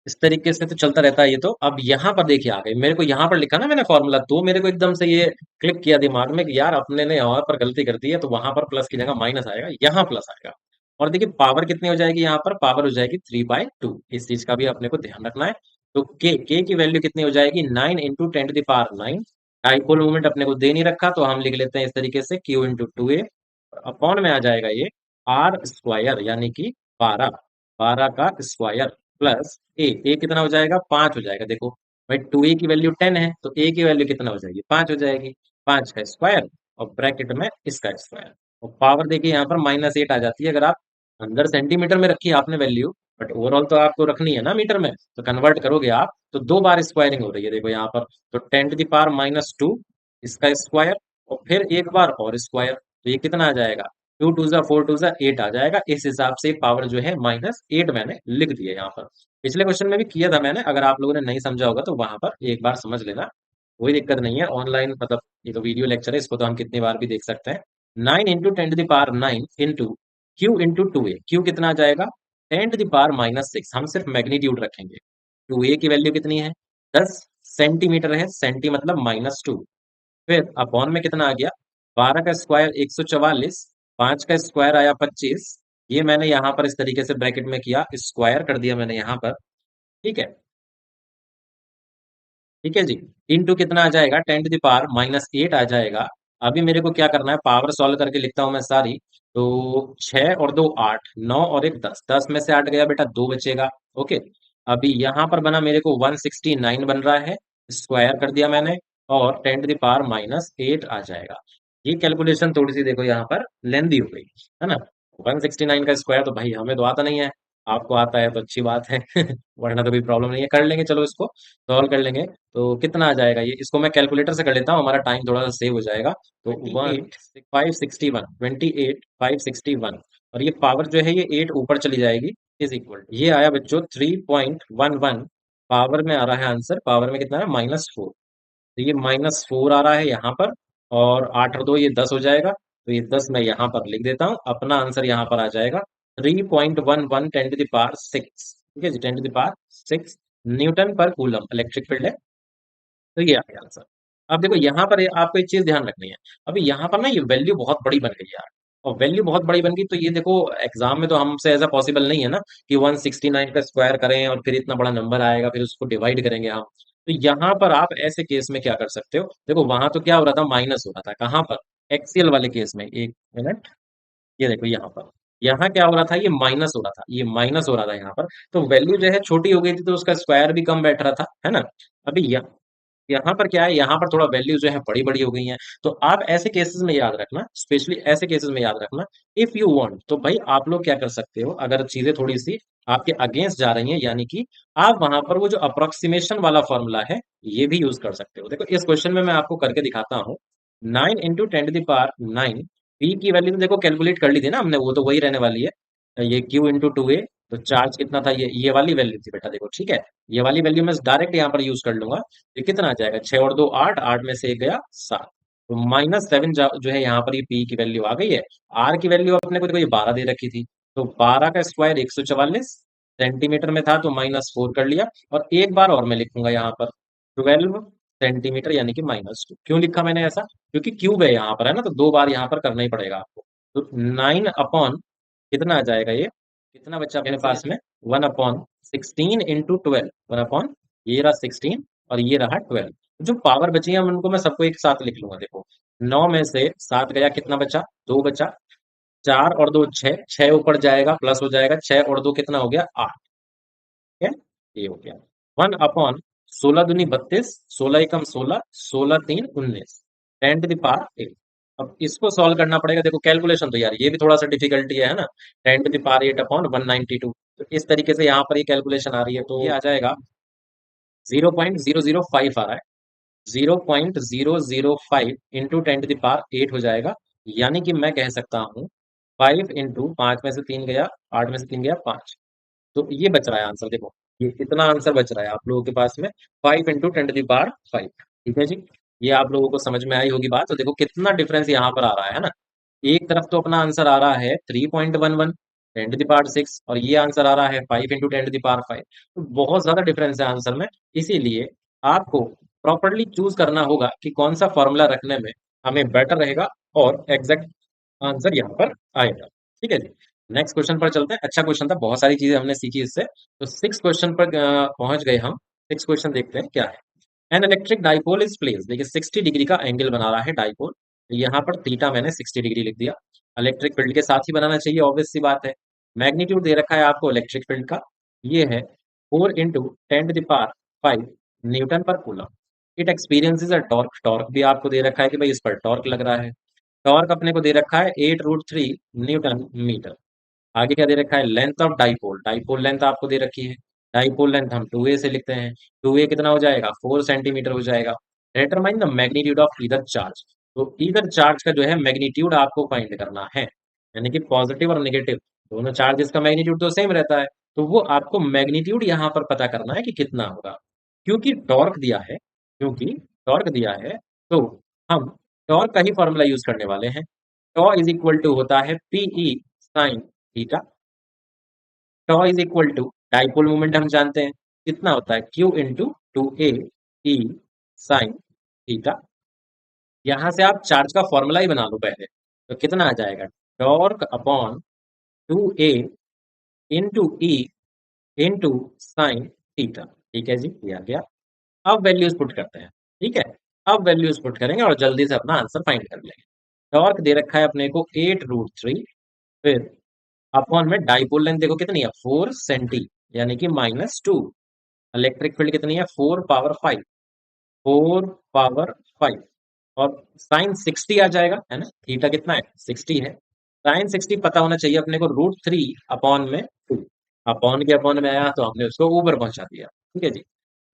इस तरीके से, तो चलता रहता है ये तो। अब यहाँ पर देखिए आ गए, मेरे को यहाँ पर लिखा ना मैंने फॉर्मूला, तो मेरे को एकदम से ये क्लिक किया दिमाग में कि यार अपने ने यहाँ पर गलती कर दी है, तो वहां पर प्लस की जगह माइनस आएगा, यहाँ प्लस आएगा। और देखिए पावर कितनी हो जाएगी, यहाँ पर पावर हो जाएगी 3/2। इस चीज का भी अपने को ध्यान रखना है। तो के की वैल्यू कितनी हो जाएगी, 9 × 10⁻⁹। डाइपोल मूवमेंट अपने को दे नहीं रखा, तो हम लिख लेते हैं इस तरीके से, Q × 2a। अपॉन में आ जाएगा ये r², यानी कि 12, 12 का स्क्वायर प्लस ए कितना हो जाएगा, 5 हो जाएगा। देखो भाई 2a की वैल्यू 10 है, तो a की वैल्यू कितना हो जाएगी, 5 हो जाएगी। 5 का स्क्वायर और ब्रैकेट में इसका स्क्वायर। और पावर देखिए यहाँ पर -8 आ जाती है, अगर आप अंदर सेंटीमीटर में रखी है आपने वैल्यू, बट ओवरऑल तो आपको रखनी है ना मीटर में, तो कन्वर्ट करोगे आप, तो 2 बार स्क्वायरिंग हो रही है देखो यहाँ पर। तो 10⁻⁻2 इसका स्क्वायर, और फिर एक बार और स्क्वायर, तो ये कितना आ जाएगा, 2 2 ज़ा 4 2 ज़ा 8 आ जाएगा। इस हिसाब से पावर जो है -8 मैंने लिख दिया यहाँ पर। पिछले क्वेश्चन में भी किया था मैंने, अगर आप लोगों ने नहीं समझा होगा तो वहां पर एक बार समझ लेना, कोई दिक्कत नहीं है। ऑनलाइन मतलब ये तो वीडियो लेक्चर है, इसको तो हम कितनी बार भी देख सकते हैं। 9 × 10⁻⁹ इंटू Q × 2a। Q कितना आ जाएगा? 10⁻⁻�6। हम सिर्फ मैग्नीट्यूड रखेंगे। 2a की वैल्यू कितनी है? 10 सेंटीमीटर है। सेंटी मतलब -2। फिर अपॉन में कितना आ गया? 12 का स्क्वायर 144, 5 का स्क्वायर आया 25। ये मैंने यहाँ पर इस तरीके से ब्रैकेट में किया, स्क्वायर कर दिया मैंने यहाँ पर। ठीक है, ठीक है जी। इंटू कितना आ जाएगा? 10⁻⁻8 आ जाएगा। अभी मेरे को क्या करना है, पावर सॉल्व करके लिखता हूं मैं सारी। तो 6 और 2 8, 9 और 1 10, 10 में से 8 गया बेटा, 2 बचेगा। ओके, अभी यहाँ पर बना मेरे को 169 बन रहा है, स्क्वायर कर दिया मैंने, और 10⁻⁻8 आ जाएगा। ये कैलकुलेशन थोड़ी सी देखो यहाँ पर लेंदी हो गई, है ना। 169 का स्क्वायर तो भाई हमें तो आता नहीं है, आपको आता है तो अच्छी बात है। वरना तो कोई प्रॉब्लम नहीं है, कर लेंगे, चलो इसको सॉल्व कर लेंगे। तो कितना आ जाएगा ये, इसको मैं कैलकुलेटर से कर लेता हूँ, हमारा टाइम थोड़ा सा सेव हो जाएगा। तो 28,561, और ये पावर जो है ये 8 ऊपर चली जाएगी, इज इक्वल, ये आया बच्चों 3.11। पावर में आ रहा है आंसर, पावर में कितना है? -4। तो ये -4 आ रहा है यहाँ पर, और 8 और 2 ये 10 हो जाएगा। तो ये 10 मैं यहाँ पर लिख देता हूँ, अपना आंसर यहाँ पर आ जाएगा 3.11 10⁶। ठीक है जी, 10⁶ Newton per coulomb electric field है। तो ये आ गया आंसर। अब देखो यहाँ पर आपको एक चीज ध्यान रखनी है। अभी यहाँ पर ना ये वैल्यू बहुत बड़ी बन गई यार, और वैल्यू बहुत बड़ी बन गई तो ये देखो एग्जाम में तो हमसे ऐसा पॉसिबल नहीं है ना कि 169 का स्क्वायर करें और फिर इतना बड़ा नंबर आएगा, फिर उसको डिवाइड करेंगे हम। तो यहाँ पर आप ऐसे केस में क्या कर सकते हो, देखो वहां तो क्या हो रहा था, माइनस हो रहा था, कहाँ पर? एक्सीएल वाले केस में, एक मिनट, ये देखो यहाँ पर, यहाँ क्या हो रहा था, ये माइनस हो रहा था, ये माइनस हो रहा था यहाँ पर। तो वैल्यू जो है छोटी हो गई थी, तो उसका स्क्वायर भी कम बैठ रहा था, है ना। अभी यहाँ पर क्या है, यहाँ पर थोड़ा वैल्यू जो है बड़ी बड़ी हो गई है। तो आप ऐसे केसेस में याद रखना, स्पेशली ऐसे केसेस में याद रखना, इफ यू वांट, तो भाई आप लोग क्या कर सकते हो, अगर चीजें थोड़ी सी आपके अगेंस्ट जा रही हैं, यानी कि आप वहां पर वो जो अप्रोक्सीमेशन वाला फॉर्मूला है, ये भी यूज कर सकते हो। देखो इस क्वेश्चन में मैं आपको करके दिखाता हूँ। 9 × 10⁹ पी की वैल्यू तो देखो कैलकुलेट कर ली थी ना हमने, वो तो वही रहने वाली है। ये Q × 2a, तो चार्ज कितना था, ये वाली वैल्यू थी बेटा, देखो ठीक है। ये वाली वैल्यू मैं डायरेक्ट यहाँ पर यूज कर लूंगा। ये कितना आ जाएगा? 6 और 2 8, 8 में से एक गया 7। तो -7 जो है यहाँ पर, ये पी की वैल्यू आ गई है। आर की वैल्यू अपने को देखो ये 12 दे रखी थी, तो 12 का स्क्वायर 144 सेंटीमीटर में था, तो -4 कर लिया। और एक बार और मैं लिखूंगा यहाँ पर 12 सेंटीमीटर, यानी कि -2। क्यों लिखा मैंने ऐसा? क्योंकि क्यूब है यहाँ पर, है ना, तो दो बार यहाँ पर करना ही पड़ेगा आपको। तो 9 अपॉन कितना आ जाएगा ये, कितना बच्चा अपने पास में? 1/16 × 12, 1 अपॉन, ये रहा 16 और ये रहा 12। जो पावर बची है उनको मैं सबको एक साथ लिख लूंगा। देखो 9 में से 7 गया, कितना बचा? 2 बचा। 4 और 2 6, 6 ऊपर जाएगा, प्लस हो जाएगा, 6 और 2 कितना हो गया? 8। ठीक है, ये हो गया 1/16 दूनी 32, 16 एकम 16, 16 3 19, 10⁻8। अब इसको सॉल्व करना पड़ेगा। देखो कैलकुलेशन तो यार ये भी थोड़ा सा डिफिकल्टी है ना। 10⁸ अपॉन 192, तो इस तरीके से यहाँ पर ये कैलकुलेशन आ रही है, तो ये आ जाएगा 0.005 आ रहा है। 0.005 इंटू 10⁸ हो जाएगा। यानी कि मैं कह सकता हूँ 5 इंटू 5 में से 3 गया, 8 में से 3 गया 5। तो ये बच रहा है आंसर, देखो ये कितना आंसर बच रहा है आप लोगों के पास में, 5 इंटू 10⁵ ठीक है जी। ये आप लोगों को समझ में आई होगी बात। तो देखो कितना डिफरेंस यहाँ पर आ रहा है ना। एक तरफ तो अपना आंसर आ रहा है 3.11 10⁶, और ये आंसर आ रहा है 5 इंटू 10⁵। तो बहुत ज्यादा डिफरेंस है आंसर में। इसीलिए आपको प्रॉपरली चूज करना होगा कि कौन सा फॉर्मूला रखने में हमें बेटर रहेगा और एग्जैक्ट आंसर यहाँ पर आएगा। ठीक है जी, नेक्स्ट क्वेश्चन पर चलते हैं। अच्छा क्वेश्चन था, बहुत सारी चीजें हमने सीखी इससे। तो सिक्स क्वेश्चन पर पहुंच गए हम। सिक्स क्वेश्चन देखते हैं क्या है। N electric dipole is place, देखिए 60 डिग्री का एंगल बना रहा है डाइपोल। यहाँ पर थीटा मैंने 60 डिग्री लिख दिया। इलेक्ट्रिक फील्ड के साथ ही बनाना चाहिए, ऑब्वियस सी बात है। मैग्नीट्यूड दे रखा है आपको इलेक्ट्रिक फील्ड का, ये है 4 × 10⁵ newton per coulomb. It experiences a torque, torque भी आपको दे रखा है कि भाई इस पर टॉर्क लग रहा है। टॉर्क अपने को दे रखा है 8√3 न्यूटन मीटर। आगे क्या दे रखा है? Length of dipole, dipole length आपको दे रखी है। डाइपोल लेंथ हम 2a से लिखते हैं। 2a कितना हो जाएगा? 4 सेंटीमीटर हो जाएगा। Determine the magnitude of either charge, तो ईदर चार्ज का जो है मैग्नीट्यूड आपको फाइंड करना है, यानी कि पॉजिटिव और नेगेटिव दोनों चार्जेस का मैग्नीट्यूड तो सेम रहता है। तो वो आपको मैग्नीट्यूड यहाँ पर पता करना है कि कितना होगा। क्योंकि टॉर्क दिया है, क्योंकि टॉर्क दिया है, तो हम टॉर्क का ही फॉर्मूला यूज करने वाले हैं। टॉ इज इक्वल टू होता है P E sine theta. Tau is equal to dipole moment हम जानते हैं कितना होता है, Q into two A E sine theta. यहां से आप चार्ज का फॉर्मूला ही बना लो पहले, तो कितना आ जाएगा, torque upon two a into e into sine theta. ठीक है जी, ये आ गया। अब वैल्यूज पुट करते हैं। ठीक है, अब वैल्यूज पुट करेंगे और जल्दी से अपना आंसर फाइंड कर लेंगे। टॉर्क दे रखा है अपने को 8√3, फिर अपॉन में डाइपोल लेंथ देखो कितनी है 4 सेंटी, यानी कि -2। इलेक्ट्रिक फील्ड कितनी है 4 पावर 5, 4 पावर 5, और साइन 60 आ जाएगा, है ना, थीटा कितना है 60 है। साइन 60 पता होना चाहिए अपने को √3 अपॉन में 2। अपॉन के अपॉन में आया तो हमने उसको ऊपर पहुंचा दिया। ठीक है जी,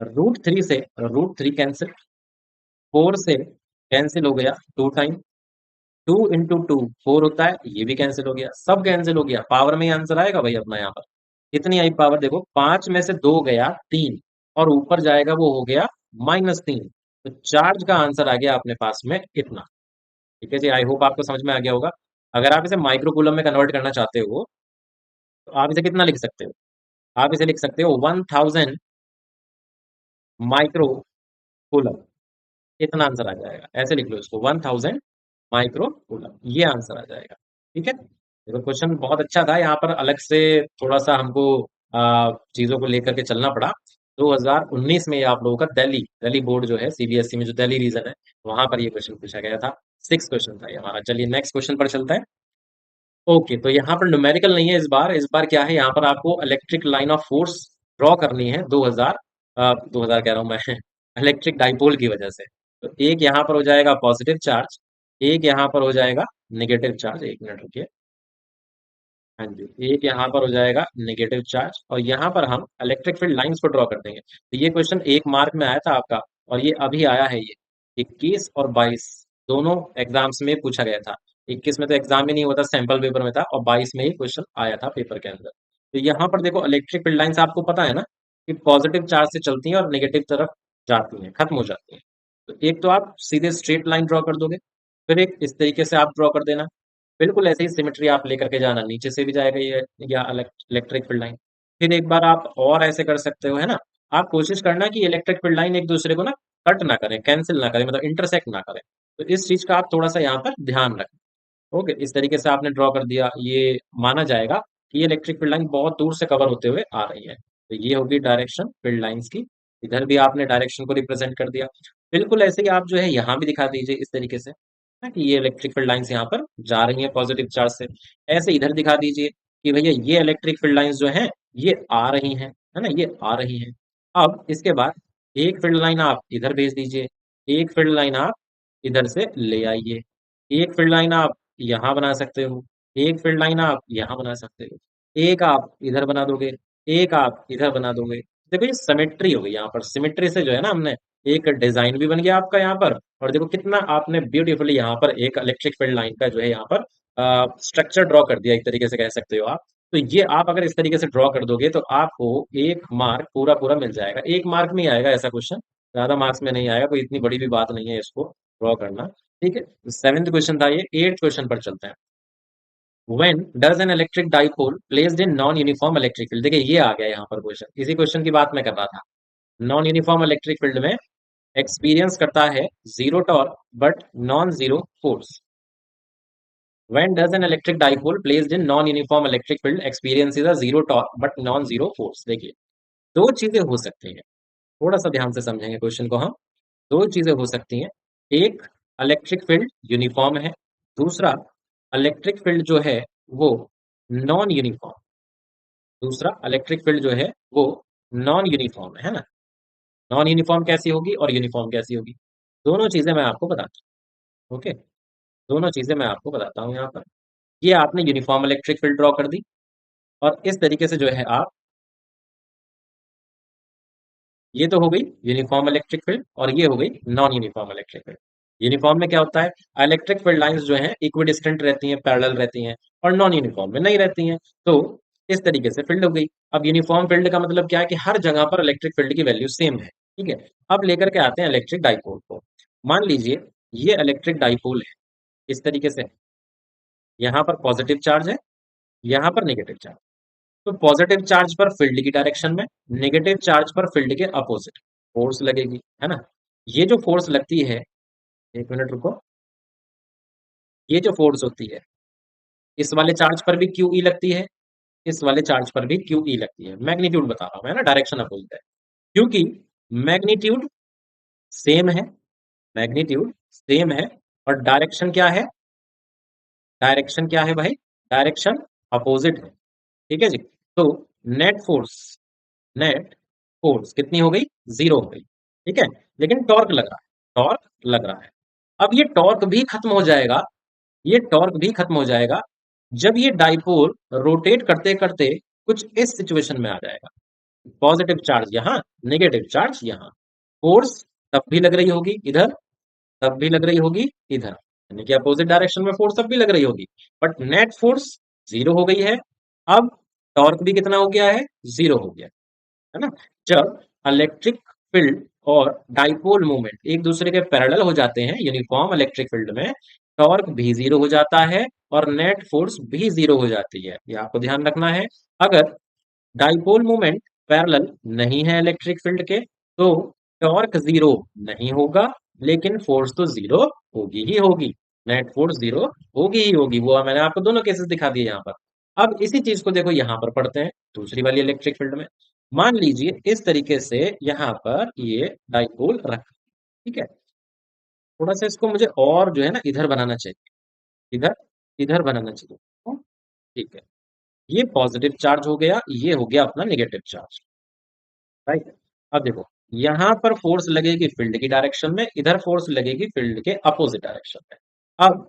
√3 से √3 कैंसिल, 4 से कैंसिल हो गया 2 टाइम, 2 × 2 4 होता है, ये भी कैंसिल हो गया, सब कैंसिल हो गया, पावर में ही आंसर आएगा भाई अपना यहाँ पर। कितनी आई पावर देखो, 5 में से 2 गया 3, और ऊपर जाएगा वो हो गया -3। तो चार्ज का आंसर आ गया अपने पास में इतना। ठीक है जी, आई होप आपको समझ में आ गया होगा। अगर आप इसे माइक्रो कूलम में कन्वर्ट करना चाहते हो तो आप इसे कितना लिख सकते हो, आप इसे लिख सकते हो 1000 माइक्रो कूलम। इतना आंसर आ जाएगा, ऐसे लिख लो इसको 1000 माइक्रो कूलम, ये आंसर आ जाएगा। ठीक है, देखो क्वेश्चन बहुत अच्छा था, यहाँ पर अलग से थोड़ा सा हमको चीजों को लेकर के चलना पड़ा। 2019 में ये आप लोगों का दिल्ली दिल्ली बोर्ड जो है सीबीएसई में, जो दिल्ली रीजन है, वहां पर ये क्वेश्चन पूछा गया था। 6 क्वेश्चन था ये हमारा। चलिए नेक्स्ट क्वेश्चन पर चलता है। ओके, तो यहाँ पर न्यूमेरिकल नहीं है इस बार क्या है, यहाँ पर आपको electric line of force draw करनी है 2000 कह रहा हूँ मैं इलेक्ट्रिक डाइपोल की वजह से। तो एक यहाँ पर हो जाएगा पॉजिटिव चार्ज, एक यहाँ पर हो जाएगा नेगेटिव चार्ज। एक मिनट रुकिए, हाँ जी, एक यहाँ पर हो जाएगा नेगेटिव चार्ज, और यहाँ पर हम इलेक्ट्रिक फील्ड लाइंस को ड्रॉ कर देंगे। तो ये क्वेश्चन 1 मार्क में आया था आपका, और ये अभी आया है, ये 21 और 22 दोनों एग्जाम्स में पूछा गया था। 21 में तो एग्जाम ही नहीं होता, सैंपल पेपर में था, और 22 में ही क्वेश्चन आया था पेपर के अंदर। तो यहाँ पर देखो इलेक्ट्रिक फील्ड लाइंस आपको पता है ना कि पॉजिटिव चार्ज से चलती हैं और नेगेटिव तरफ जाती हैं, खत्म हो जाती हैं। तो एक तो आप सीधे स्ट्रेट लाइन ड्रॉ कर दोगे, फिर एक इस तरीके से आप ड्रॉ कर देना, बिल्कुल ऐसे ही सिमेट्री आप लेकर के जाना, नीचे से भी जाएगा ये या इलेक्ट्रिक फील्ड लाइन। फिर एक बार आप और ऐसे कर सकते हो, है ना। आप कोशिश करना कि इलेक्ट्रिक फील्ड लाइन एक दूसरे को ना कट ना करें, कैंसिल ना करें, मतलब इंटरसेक्ट ना करें। तो इस चीज का आप थोड़ा सा यहाँ पर ध्यान रखें। ओके, इस तरीके से आपने ड्रॉ कर दिया, ये माना जाएगा कि ये इलेक्ट्रिक फील्ड लाइन बहुत दूर से कवर होते हुए आ रही है। तो ये होगी डायरेक्शन फील्ड लाइंस की। इधर भी आपने डायरेक्शन को रिप्रेजेंट कर दिया। बिल्कुल ऐसे ही आप जो है यहाँ भी दिखा दीजिए इस तरीके से, है कि ये इलेक्ट्रिक फील्ड लाइंस यहाँ पर जा रही हैं पॉजिटिव चार्ज से। ऐसे इधर दिखा दीजिए कि भैया ये इलेक्ट्रिक फील्ड लाइंस जो हैं ये आ रही हैं, है ना, ये आ रही हैं। अब इसके बाद एक फील्ड लाइन आप इधर भेज दीजिए, एक फील्ड लाइन आप इधर से ले आइए, एक फील्ड लाइन आप यहाँ बना सकते हो, एक फील्ड लाइन आप यहाँ बना सकते हो, एक आप इधर बना दोगे, एक आप इधर बना दोगे। देखो ये सिमेट्री हो गई, यहाँ पर सिमेट्री से जो है ना हमने एक डिजाइन भी बन गया आपका यहाँ पर। और देखो कितना आपने ब्यूटीफुली यहाँ पर एक इलेक्ट्रिक फील्ड लाइन का जो है यहाँ पर स्ट्रक्चर ड्रॉ कर दिया, एक तरीके से कह सकते हो आप। तो ये आप अगर इस तरीके से ड्रॉ कर दोगे तो आपको 1 मार्क पूरा पूरा मिल जाएगा। 1 मार्क में ही आएगा ऐसा क्वेश्चन, ज्यादा मार्क्स में नहीं आएगा, कोई इतनी बड़ी भी बात नहीं है इसको ड्रॉ करना। ठीक है, 7th क्वेश्चन था ये। 8th क्वेश्चन पर चलते हैं। When does an electric dipole placed in non-uniform electric field, देखिए ये आ गया यहाँ पर क्वेश्चन, इसी क्वेश्चन की बात मैं कर रहा था। नॉन यूनिफॉर्म इलेक्ट्रिक फील्ड में एक्सपीरियंस करता है zero torque but non zero force. When does an electric dipole placed in non-uniform electric field experiences a zero torque but non-zero force? देखिए दो चीजें हो सकती हैं, थोड़ा सा ध्यान से समझेंगे क्वेश्चन को हम। दो चीजें हो सकती हैं, एक इलेक्ट्रिक फील्ड यूनिफॉर्म है, दूसरा इलेक्ट्रिक फील्ड जो है वो नॉन यूनिफॉर्म। दूसरा इलेक्ट्रिक फील्ड जो है वो नॉन यूनिफॉर्म है ना। नॉन यूनिफॉर्म कैसी होगी और यूनिफॉर्म कैसी होगी, दोनों चीजें मैं आपको बताता हूँ। ओके, दोनों चीजें मैं आपको बताता हूँ यहाँ पर। ये आपने यूनिफॉर्म इलेक्ट्रिक फील्ड ड्रॉ कर दी, और इस तरीके से जो है आप, ये तो हो गई यूनिफॉर्म इलेक्ट्रिक फील्ड, और ये हो गई non uniform electric field. Uniform में क्या होता है, इलेक्ट्रिक फील्ड लाइंस जो हैं इक्विडिस्टेंट रहती हैं, पैरेलल रहती हैं, और नॉन यूनिफॉर्म में नहीं रहती हैं। तो इस तरीके से फील्ड हो गई। अब यूनिफॉर्म फील्ड का मतलब क्या है कि हर जगह पर इलेक्ट्रिक फील्ड की वैल्यू सेम है। ठीक है, अब लेकर के आते हैं इलेक्ट्रिक डाइपोल को। मान लीजिए ये इलेक्ट्रिक डाइपोल है इस तरीके से, यहाँ पर पॉजिटिव चार्ज है, यहाँ पर नेगेटिव चार्ज। तो पॉजिटिव चार्ज पर फील्ड की डायरेक्शन में, नेगेटिव चार्ज पर फील्ड के अपोजिट फोर्स लगेगी, है ना। ये जो फोर्स लगती है, एक मिनट रुको, ये जो फोर्स होती है, इस वाले चार्ज पर भी क्यू ई लगती है, इस वाले चार्ज पर भी क्यू ई लगती है। मैग्नीट्यूड बता रहा हूं मैं ना, डायरेक्शन अपोजिट है, क्योंकि मैग्नीट्यूड सेम है, मैग्नीट्यूड सेम है, और डायरेक्शन क्या है, डायरेक्शन क्या है भाई, डायरेक्शन अपोजिट है। ठीक है जी। तो नेट फोर्स, नेट फोर्स कितनी हो गई, जीरो हो गई। ठीक है, लेकिन टॉर्क लग रहा है, टॉर्क लग रहा है। अब ये टॉर्क भी खत्म हो जाएगा, ये टॉर्क भी खत्म हो जाएगा जब ये डाइपोल रोटेट करते करते कुछ इस सिचुएशन में आ जाएगा। पॉजिटिव चार्ज यहाँ, नेगेटिव चार्ज यहाँ, फोर्स तब भी लग रही होगी इधर, तब भी लग रही होगी इधर, यानी कि अपोजिट डायरेक्शन में फोर्स तब भी लग रही होगी, बट नेट फोर्स जीरो हो गई है। अब टॉर्क भी कितना हो गया है, जीरो हो गया है ना। जब इलेक्ट्रिक फील्ड और डाइपोल मूवमेंट एक दूसरे के पैरेलल हो जाते हैं यूनिफॉर्म इलेक्ट्रिक फील्ड में, टॉर्क भी जीरो हो जाता है और नेट फोर्स भी जीरो हो जाती है, ये आपको ध्यान रखना है। अगर डाइपोल मूवमेंट पैरेलल नहीं है इलेक्ट्रिक फील्ड के, तो टॉर्क जीरो नहीं होगा, लेकिन फोर्स तो जीरो होगी ही होगी, नेट फोर्स जीरो होगी ही होगी। वो मैंने आपको दोनों केसेस दिखा दिए यहाँ पर। अब इसी चीज को देखो यहाँ पर पढ़ते हैं दूसरी वाली इलेक्ट्रिक फील्ड में। मान लीजिए इस तरीके से यहाँ पर ये डाइपोल रखा, ठीक है। थोड़ा सा इसको मुझे और जो है ना इधर बनाना चाहिए, इधर, इधर बनाना चाहिए। ठीक है, ये पॉजिटिव चार्ज हो गया, ये हो गया अपना नेगेटिव चार्ज, राइट। अब देखो, यहां पर फोर्स लगेगी फील्ड की डायरेक्शन में, इधर फोर्स लगेगी फील्ड के अपोजिट डायरेक्शन में। अब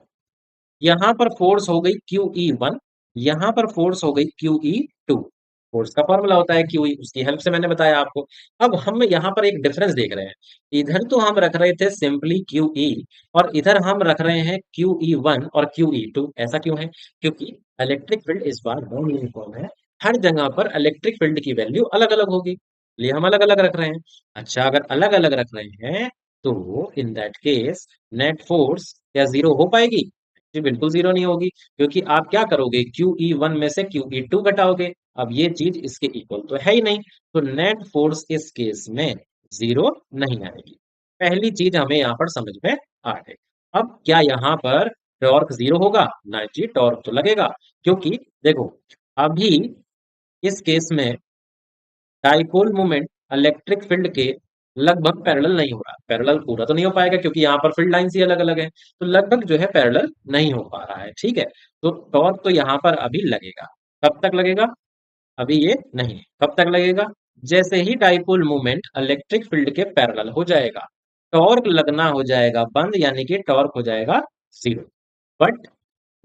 यहां पर फोर्स हो गई क्यू ई वन, यहां पर फोर्स हो गई क्यू ई टू। फोर्स का फॉर्मूला होता है क्यू ई, उसकी हेल्प से मैंने बताया आपको। अब हम यहाँ पर एक डिफरेंस देख रहे हैं, इधर तो हम रख रहे थे सिंपली क्यू ई, और इधर हम रख रहे हैं क्यू ई वन और क्यू ई टू। ऐसा क्यों है, क्योंकि इलेक्ट्रिक फील्ड इस बार नॉन यूनिफॉर्म है, हर जगह पर इलेक्ट्रिक फील्ड की वैल्यू अलग अलग होगी, इसलिए हम अलग अलग रख रहे हैं। अच्छा, अगर अलग अलग रख रहे हैं तो in that case net force क्या जीरो हो पाएगी, जी बिल्कुल जीरो नहीं होगी, क्योंकि आप क्या करोगे, क्यू ई वन में से क्यू ई टू घटाओगे, अब ये चीज इसके इक्वल तो है ही नहीं, तो नेट फोर्स इस केस में जीरो नहीं आएगी। पहली चीज हमें यहाँ पर समझ में आ गई। अब क्या यहाँ पर टॉर्क जीरो होगा, ना जी, टॉर्क तो लगेगा, क्योंकि देखो अभी इस केस में डाइपोल मोमेंट इलेक्ट्रिक फील्ड के लगभग पैरेलल नहीं हो रहा, पैरेलल पूरा तो नहीं हो पाएगा क्योंकि यहाँ पर फील्ड लाइंस ही अलग अलग है, तो लगभग जो है पैरेलल नहीं हो पा रहा है। ठीक है, तो टॉर्क तो यहाँ पर अभी लगेगा, कब तक लगेगा, अभी ये नहीं है, कब तक लगेगा, जैसे ही डाइपोल मूवमेंट इलेक्ट्रिक फील्ड के पैरेलल हो जाएगा, टॉर्क लगना हो जाएगा बंद, यानी कि टॉर्क हो जाएगा zero. But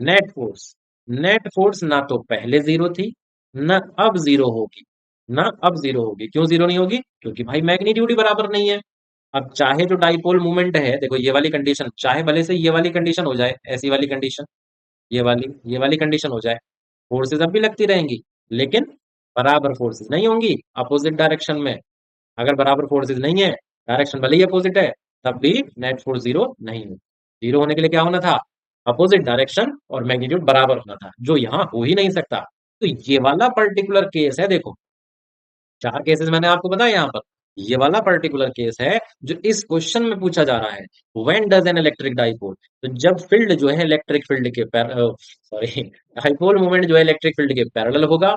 net force, net force ना तो पहले जीरो थी, ना अब जीरो होगी, ना अब जीरो होगी। क्यों जीरो नहीं होगी, क्योंकि भाई मैग्नीट्यूड ही बराबर नहीं है। अब चाहे जो डाइपोल मूवमेंट है, देखो ये वाली कंडीशन, चाहे भले से ये वाली कंडीशन हो जाए, ऐसी वाली कंडीशन, ये वाली कंडीशन हो जाए, फोर्सेस अब भी लगती रहेंगी, लेकिन बराबर फोर्सेस नहीं होंगी अपोजिट डायरेक्शन में। अगर बराबर फोर्सेस नहीं है, डायरेक्शन भले ही अपोजिट है, तब भी नेट फोर्स जीरो नहीं है। जीरो होने के लिए क्या होना था, अपोजिट डायरेक्शन और मैग्नीट्यूड बराबर होना था, जो यहाँ हो ही नहीं सकता। तो ये वाला पर्टिकुलर केस है, देखो चार केसेस मैंने आपको बताया यहाँ पर, ये वाला पर्टिकुलर केस है जो इस क्वेश्चन में पूछा जा रहा है। When does N electric dipole, तो जब फील्ड जो है इलेक्ट्रिक फील्ड के सॉरी डाइपोल मोमेंट जो है इलेक्ट्रिक फील्ड के पैरेलल होगा,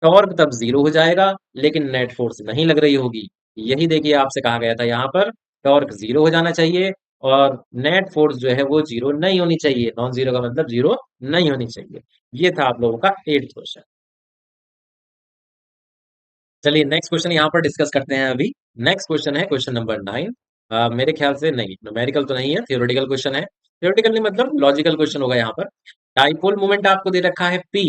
टॉर्क तब जीरो हो जाएगा, लेकिन नेट फोर्स नहीं लग रही होगी। यही देखिए आपसे कहा गया था यहाँ पर टॉर्क जीरो हो जाना चाहिए, और नेट फोर्स जो है वो जीरो नहीं होनी चाहिए, नॉन जीरो का मतलब जीरो नहीं होनी चाहिए। ये था आप लोगों का 8th क्वेश्चन। चलिए नेक्स्ट क्वेश्चन यहाँ पर डिस्कस करते हैं अभी। नेक्स्ट क्वेश्चन है क्वेश्चन नंबर 9। मेरे ख्याल से नहीं, न्यूमेरिकल तो नहीं है, थियोरेटिकल क्वेश्चन है। थियोरेटिकल नहीं मतलब लॉजिकल क्वेश्चन होगा यहाँ पर। डाइपोल मोमेंट आपको दे रखा है P,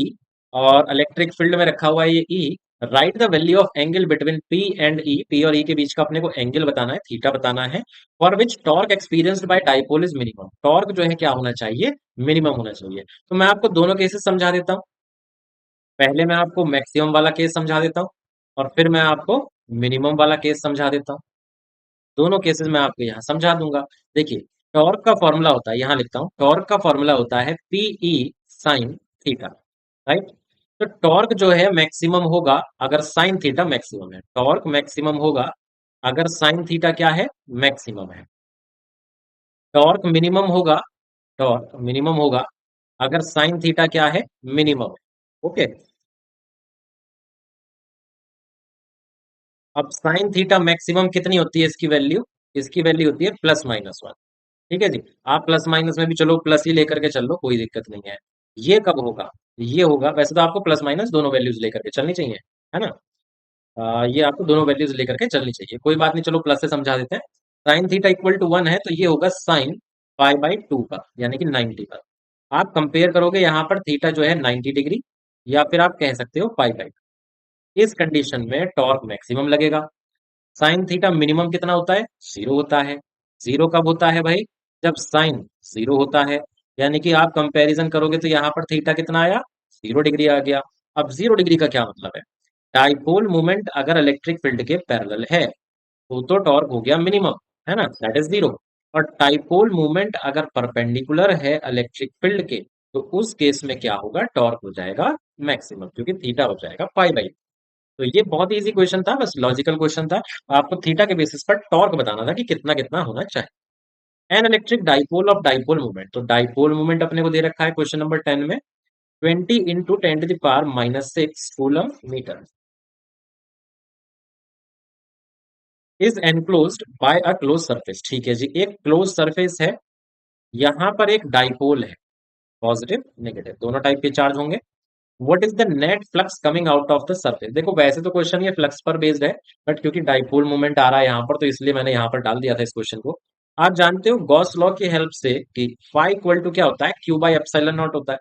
और इलेक्ट्रिक फील्ड में रखा हुआ है ये E। Right the value of angle between P and E, P और E के बीच का अपने को एंगल बताना है, थीटा बताना है। For which torque experienced bye dipole is minimum, torque जो है क्या होना चाहिए, मिनिमम होना चाहिए। तो मैं आपको दोनों केसेस समझा देता हूँ। पहले मैं आपको मैक्सिमम वाला केस समझा देता हूँ, और फिर मैं आपको मिनिमम वाला केस समझा देता हूँ। दोनों केसेस मैं आपको यहाँ समझा दूंगा। देखिए, टॉर्क का फॉर्मूला होता है, यहाँ लिखता हूँ, टॉर्क का फॉर्मूला होता है पीई साइन थीटा, राइट। तो टॉर्क जो है मैक्सिमम होगा अगर साइन थीटा मैक्सिमम है, टॉर्क मैक्सिमम होगा अगर साइन थीटा क्या है, मैक्सिमम है। टॉर्क मिनिमम होगा, टॉर्क मिनिमम होगा अगर साइन थीटा क्या है, मिनिमम है। ओके। अब साइन थीटा मैक्सिमम कितनी होती है इसकी वैल्यू, इसकी वैल्यू होती है +-1। ठीक है जी। आप प्लस माइनस में भी चलो प्लस ही लेकर के चल लो, कोई दिक्कत नहीं है। ये कब होगा, ये होगा, वैसे तो आपको प्लस माइनस दोनों वैल्यूज लेकर के चलनी चाहिए, है ना। ये आपको दोनों वैल्यूज लेकर के चलनी चाहिए, कोई बात नहीं, चलो प्लस से समझा देते हैं। साइन थीटा इक्वल टू 1 है तो ये होगा साइन पाई/2 पर, यानी कि 90 पर। आप कंपेयर करोगे यहाँ पर थीटा जो है 90 डिग्री, या फिर आप कह सकते हो पाई/2। इस कंडीशन में टॉर्क मैक्सिमम लगेगा। साइन थीटा मिनिमम कितना होता है, 0 होता है। 0 कब होता है भाई, जब साइन 0 होता है। यानी कि आप कंपैरिजन करोगे तो यहाँ पर थीटा कितना आया, 0 डिग्री आ गया। अब 0 डिग्री का क्या मतलब है, डाइपोल मोमेंट अगर इलेक्ट्रिक फील्ड के पैरेलल है तो टॉर्क हो गया मिनिमम, है ना, दैट इज 0। और डाइपोल मोमेंट अगर परपेंडिकुलर है इलेक्ट्रिक फील्ड के, तो उस केस में क्या होगा, टॉर्क हो जाएगा मैक्सिमम, क्योंकि थीटा हो जाएगा पाई/2। तो ये बहुत इजी क्वेश्चन था, बस लॉजिकल क्वेश्चन था। आपको थीटा के बेसिस पर टॉर्क बताना था कि कितना कितना होना चाहिए। N electric dipole of dipole movement, तो डाइपोल मूवमेंट अपने को दे रखा है क्वेश्चन नंबर 10 में, 20 × 10⁻⁻⁶ coulomb metre is enclosed by a close surface. ठीक है जी, एक क्लोज सरफेस है, यहां पर एक डाइपोल है, पॉजिटिव नेगेटिव दोनों टाइप के चार्ज होंगे। What is the net flux coming out of the surface. देखो वैसे तो क्वेश्चन ये फ्लक्स पर बेस्ड है, बट क्योंकि डाइपोल मूवमेंट आ रहा है यहाँ पर, तो इसलिए मैंने यहाँ पर डाल दिया था इस क्वेश्चन को। आप जानते हो गॉस लॉ की हेल्प से कि फाई इक्वल टू क्या होता है, Q/ε0 होता है।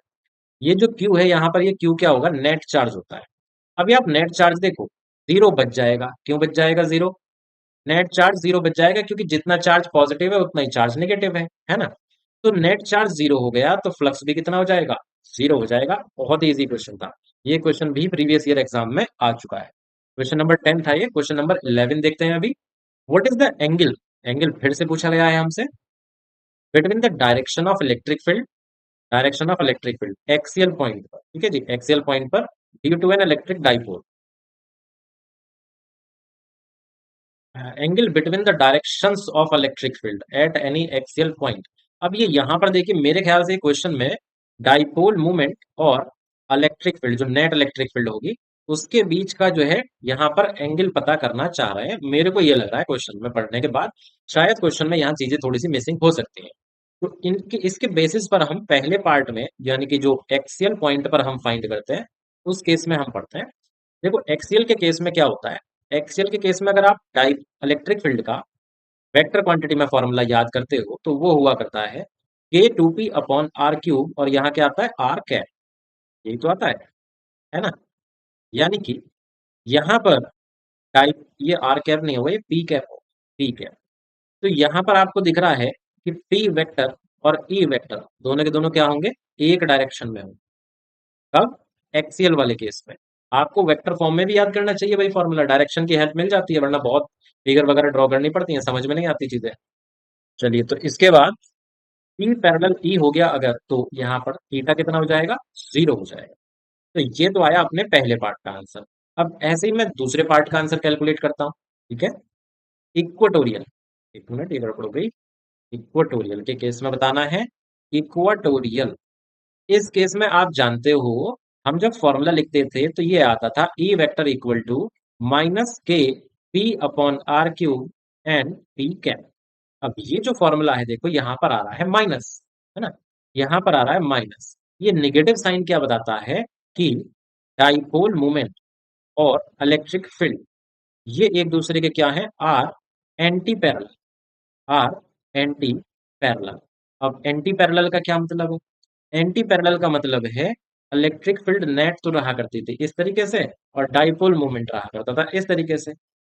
ये जो Q है यहाँ पर, ये Q क्या होगा, नेट चार्ज होता है। अभी आप नेट चार्ज देखो, 0 बच जाएगा। क्यों बच जाएगा 0, नेट चार्ज 0 बच जाएगा क्योंकि जितना चार्ज पॉजिटिव है उतना ही चार्ज नेगेटिव है ना। तो नेट चार्ज 0 हो गया तो फ्लक्स भी कितना हो जाएगा, 0 हो जाएगा। बहुत ही इजी क्वेश्चन था, ये क्वेश्चन भी प्रीवियस ईयर एग्जाम में आ चुका है। क्वेश्चन नंबर 10 था ये। क्वेश्चन नंबर 11 देखते हैं अभी। What is the angle, angle फिर से पूछा गया है हमसे, between the direction of electric field, direction of electric field axial point पर, ठीक है जी, एक्सियल पॉइंट पर due to an electric dipole, angle between the directions of electric field at any axial point. अब ये यहाँ पर देखिए, मेरे ख्याल से क्वेश्चन में डाइपोल मूवमेंट और इलेक्ट्रिक फील्ड, जो नेट इलेक्ट्रिक फील्ड होगी, उसके बीच का जो है यहाँ पर एंगल पता करना चाह रहे हैं। मेरे को ये लग रहा है क्वेश्चन में पढ़ने के बाद, शायद क्वेश्चन में यहाँ चीजें थोड़ी सी मिसिंग हो सकती हैं। तो इनके इसके बेसिस पर हम पहले पार्ट में, यानी कि जो एक्सियल पॉइंट पर हम फाइंड करते हैं, उस केस में हम पढ़ते हैं। देखो एक्सियल के केस में क्या होता है, एक्सियल के केस में अगर आप डाइ इलेक्ट्रिक फील्ड का वेक्टर क्वांटिटी में फॉर्मूला याद करते हो तो वो हुआ करता है K2P/r³, और यहाँ क्या आता है, आर कैप, यही तो आता है ना। यानी कि यहाँ पर टाइप, ये आर कैप नहीं होगा, ये पी कैप होगा, पी कैप। तो यहाँ पर आपको दिख रहा है कि पी वेक्टर और ई वेक्टर दोनों के दोनों क्या होंगे, एक डायरेक्शन में होंगे। कब, एक्सियल वाले केस में। आपको वेक्टर फॉर्म में भी याद करना चाहिए भाई, फॉर्मूला डायरेक्शन की हेल्प मिल जाती है, वरना बहुत फिगर वगैरह ड्रॉ करनी पड़ती है, समझ में नहीं आती चीजें। चलिए, तो इसके बाद ई पैरेलल ई हो गया अगर, तो यहाँ पर थीटा कितना हो जाएगा, 0 हो जाएगा। तो ये तो आया अपने पहले पार्ट का आंसर। अब ऐसे ही मैं दूसरे पार्ट का आंसर कैलकुलेट करता हूँ, ठीक है। इक्वेटोरियल, एक मिनट ये गड़बड़ हो गई। इक्वेटोरियल के केस में बताना है, इक्वेटोरियल, इस केस में आप जानते हो, हम जब फॉर्मूला लिखते थे तो ये आता था E vector equal to -K P/r³ and P cap. अब ये जो फॉर्मूला है देखो, यहाँ पर आ रहा है माइनस, है ना, यहाँ पर आ रहा है माइनस। ये नेगेटिव साइन क्या बताता है कि डाइपोल मोमेंट और इलेक्ट्रिक फील्ड, ये एक दूसरे के क्या है, are anti parallel, are anti parallel. अब एंटी पैरेलल का क्या मतलब है, एंटी पैरेलल का मतलब है इलेक्ट्रिक फील्ड नेट तो रहा करती थी इस तरीके से, और डाइपोल मोमेंट रहा करता था इस तरीके से।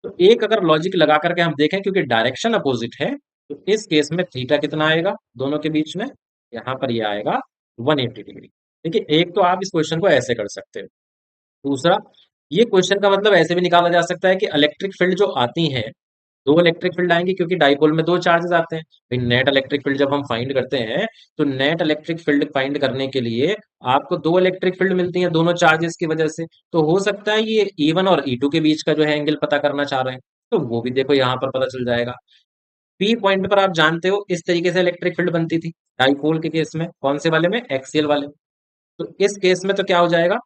तो एक अगर लॉजिक लगा करके हम देखें, क्योंकि डायरेक्शन अपोजिट है, तो इस केस में थीटा कितना आएगा दोनों के बीच में, यहाँ पर ये आएगा 180 डिग्री। देखिए, एक तो आप इस क्वेश्चन को ऐसे कर सकते हो। दूसरा, ये क्वेश्चन का मतलब ऐसे भी निकाला जा सकता है कि इलेक्ट्रिक फील्ड जो आती है दो इलेक्ट्रिक फील्ड आएंगे क्योंकि डाइपोल में दो चार्जेस आते हैं। भाई नेट इलेक्ट्रिक फील्ड जब हम फाइंड करते हैं तो नेट इलेक्ट्रिक फील्ड फाइंड करने के लिए आपको दो इलेक्ट्रिक फील्ड मिलती हैं दोनों चार्जेस की वजह से। तो हो सकता है ये E1 और E2 के बीच का जो है एंगल पता करना चाह रहे हैं, तो वो भी देखो यहाँ पर पता चल जाएगा। पी पॉइंट पर आप जानते हो इस तरीके से इलेक्ट्रिक फील्ड बनती थी डाइपोल के केस में, कौन से वाले में, एक्सियल वाले में। तो इस केस में तो क्या हो जाएगा,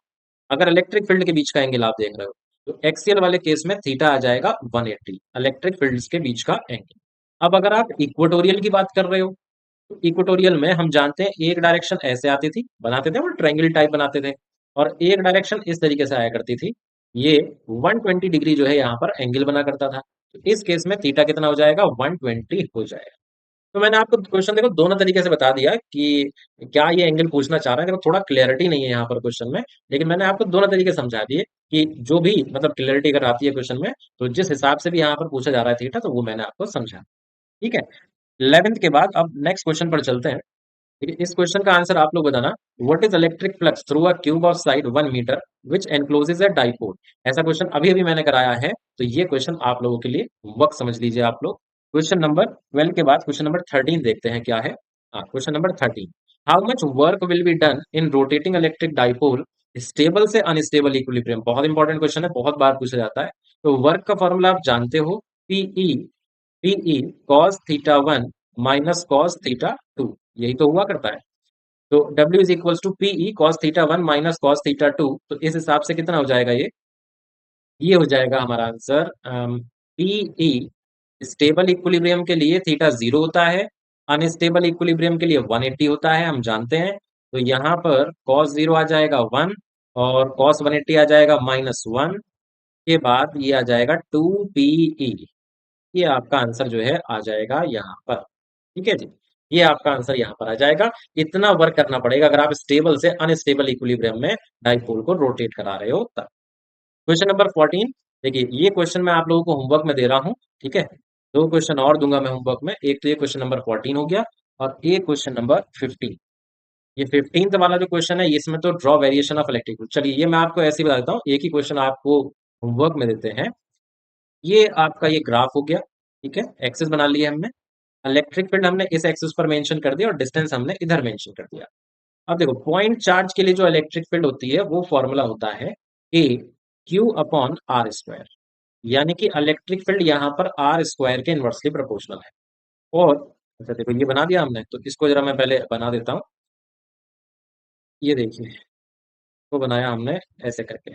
अगर इलेक्ट्रिक फील्ड के बीच का एंगल आप देख रहे हो तो एक्सियल वाले केस में थीटा आ जाएगा 180, इलेक्ट्रिक फील्ड्स के बीच का एंगल। अब अगर आप इक्वेटोरियल की बात कर रहे हो तो इक्वेटोरियल में हम जानते हैं एक डायरेक्शन ऐसे आती थी, बनाते थे वो ट्रायंगल टाइप बनाते थे, और एक डायरेक्शन इस तरीके से आया करती थी। ये 120 डिग्री जो है यहाँ पर एंगल बना करता था। तो इस केस में थीटा कितना हो जाएगा, 120 हो जाएगा। तो मैंने आपको क्वेश्चन देखो दोनों तरीके से बता दिया कि क्या ये एंगल पूछना चाह रहा है। देखो थोड़ा क्लैरिटी नहीं है यहाँ पर क्वेश्चन में, लेकिन मैंने आपको दोनों तरीके समझा दिए कि जो भी मतलब क्लैरिटी अगर आती है क्वेश्चन में तो जिस हिसाब से भी यहाँ पर पूछा जा रहा है थीटा, तो वो मैंने आपको समझा। ठीक है, 11th के बाद अब नेक्स्ट क्वेश्चन पर चलते हैं। ठीक है, इस क्वेश्चन का आंसर आप लोग बताना। What is electric flux through a cube of side 1 metre which encloses a dipole. ऐसा क्वेश्चन अभी अभी मैंने कराया है, तो ये क्वेश्चन आप लोगों के लिए वक्त समझ लीजिए आप लोग। क्वेश्चन नंबर 12 के बाद क्वेश्चन नंबर 13 देखते हैं क्या है। हाँ, question number 13, how much work will be done in rotating electric dipole stable से अनस्टेबल इक्विलिब्रियम। बहुत इंपॉर्टेंट क्वेश्चन है, बहुत बार पूछा जाता है। तो वर्क का फॉर्मूला आप जानते हो, P E P E cos theta 1 minus cos theta 2, यही तो हुआ करता है। तो W is equals to P E cos theta 1 minus cos theta 2। तो इस हिसाब से कितना हो जाएगा ये हो जाएगा हमारा आंसर पीई स्टेबल इक्विलिब्रियम के लिए थीटा 0 होता है, अनस्टेबल इक्विलिब्रियम के लिए 180 होता है, हम जानते हैं। तो यहाँ पर cos 0 आ जाएगा 1 और cos 180 आ जाएगा -1, के बाद ये आ जाएगा 2 पीई। ये आपका आंसर जो है आ जाएगा यहाँ पर। ठीक है जी, ये आपका आंसर यहाँ पर आ जाएगा। इतना वर्क करना पड़ेगा अगर आप स्टेबल से अनस्टेबल इक्विलिब्रियम में डाइपोल को रोटेट करा रहे हो तब। क्वेश्चन नंबर 14, देखिए ये क्वेश्चन मैं आप लोगों को होमवर्क में दे रहा हूँ। ठीक है, दो क्वेश्चन और दूंगा मैं होमवर्क में, एक तो ये क्वेश्चन नंबर 14 हो गया और एक क्वेश्चन नंबर 15। ये 15th वाला जो क्वेश्चन है इसमें तो draw variation of electric field. चलिए ये मैं आपको ऐसे ही बता देता हूँ, एक ही क्वेश्चन आपको होमवर्क में देते हैं। ये आपका ये ग्राफ हो गया, ठीक है, एक्सिस बना लिया हमने, इलेक्ट्रिक फील्ड हमने इस एक्सिस पर मेंशन कर दिया और डिस्टेंस हमने इधर मेंशन कर दिया। अब देखो पॉइंट चार्ज के लिए जो इलेक्ट्रिक फील्ड होती है वो फॉर्मूला होता है ए क्यू अपॉन आर स्क्वायर, यानी कि इलेक्ट्रिक फील्ड यहाँ पर आर स्क्वायर के इनवर्सली प्रोपोर्शनल है। और अच्छा देखो ये बना दिया हमने, तो इसको जरा मैं पहले बना देता हूँ। ये देखिए, वो बनाया हमने ऐसे करके,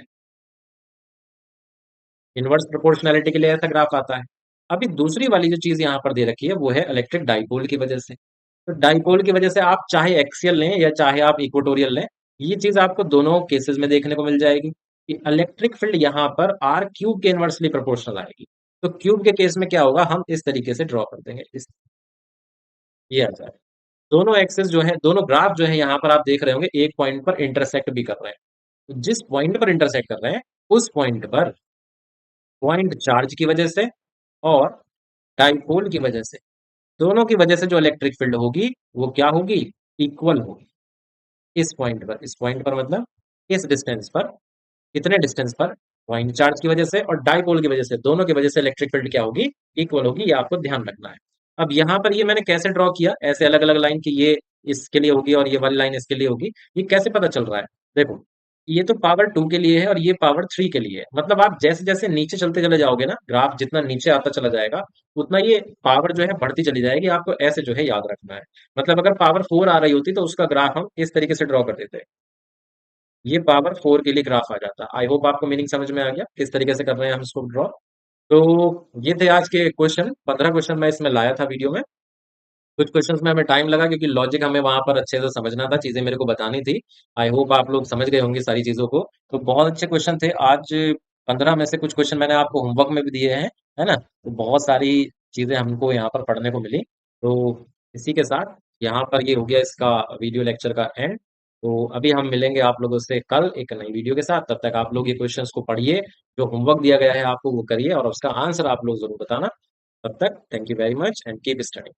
इनवर्स प्रोपोर्शनैलिटी के लिए ऐसा ग्राफ आता है। अभी दूसरी वाली जो चीज यहाँ पर दे रखी है वो है इलेक्ट्रिक डाइपोल की वजह से। तो डाइपोल की वजह से आप चाहे एक्सियल लें या चाहे आप इक्वेटोरियल लें, ये चीज आपको दोनों केसेस में देखने को मिल जाएगी कि इलेक्ट्रिक फील्ड यहाँ पर आर क्यूब के इनवर्सली प्रोपोर्शनल आएगी। तो क्यूब के केस में क्या होगा, हम इस तरीके से ड्रॉ कर देंगे इस, ये आ जाए। दोनों एक्सेस जो है, दोनों ग्राफ जो है यहाँ पर आप देख रहे होंगे एक पॉइंट पर इंटरसेक्ट भी कर रहे हैं। तो जिस पॉइंट पर इंटरसेक्ट कर रहे हैं उस पॉइंट पर पॉइंट चार्ज की वजह से और डाइपोल की वजह से, दोनों की वजह से जो इलेक्ट्रिक फील्ड होगी वो क्या होगी, इक्वल होगी। इस पॉइंट पर मतलब इस डिस्टेंस पर, कितने डिस्टेंस पर, पॉइंट चार्ज की वजह से और डाइपोल की वजह से, दोनों की वजह से इलेक्ट्रिक फील्ड क्या होगी, इक्वल होगी। ये आपको ध्यान रखना है। अब यहाँ पर ये मैंने कैसे ड्रॉ किया, ऐसे अलग अलग लाइन की, ये इसके लिए होगी और ये वाली लाइन इसके लिए होगी, ये कैसे पता चल रहा है, देखो ये तो पावर 2 के लिए है और ये पावर 3 के लिए है। मतलब आप जैसे जैसे नीचे चलते चले जाओगे ना, ग्राफ जितना नीचे आता चला जाएगा उतना ये पावर जो है बढ़ती चली जाएगी। आपको ऐसे जो है याद रखना है। मतलब अगर पावर 4 आ रही होती तो उसका ग्राफ हम इस तरीके से ड्रॉ कर देते, ये पावर 4 के लिए ग्राफ आ जाता। आई होप आपको मीनिंग समझ में आ गया किस तरीके से कर रहे हैं हम इसको ड्रॉ। तो ये थे आज के क्वेश्चन, 15 क्वेश्चन मैं इसमें लाया था वीडियो में। कुछ क्वेश्चंस में हमें टाइम लगा क्योंकि लॉजिक हमें वहां पर अच्छे से समझना था, चीजें मेरे को बतानी थी। आई होप आप लोग समझ गए होंगे सारी चीजों को। तो बहुत अच्छे क्वेश्चन थे आज। 15 में से कुछ क्वेश्चन मैंने आपको होमवर्क में भी दिए हैं, है ना। तो बहुत सारी चीजें हमको यहाँ पर पढ़ने को मिली। तो इसी के साथ यहाँ पर ये हो गया इसका वीडियो लेक्चर का एंड। तो अभी हम मिलेंगे आप लोगों से कल एक नई वीडियो के साथ। तब तक आप लोग ये क्वेश्चंस को पढ़िए, जो होमवर्क दिया गया है आपको वो करिए और उसका आंसर आप लोग जरूर बताना। तब तक thank you very much and keep studying.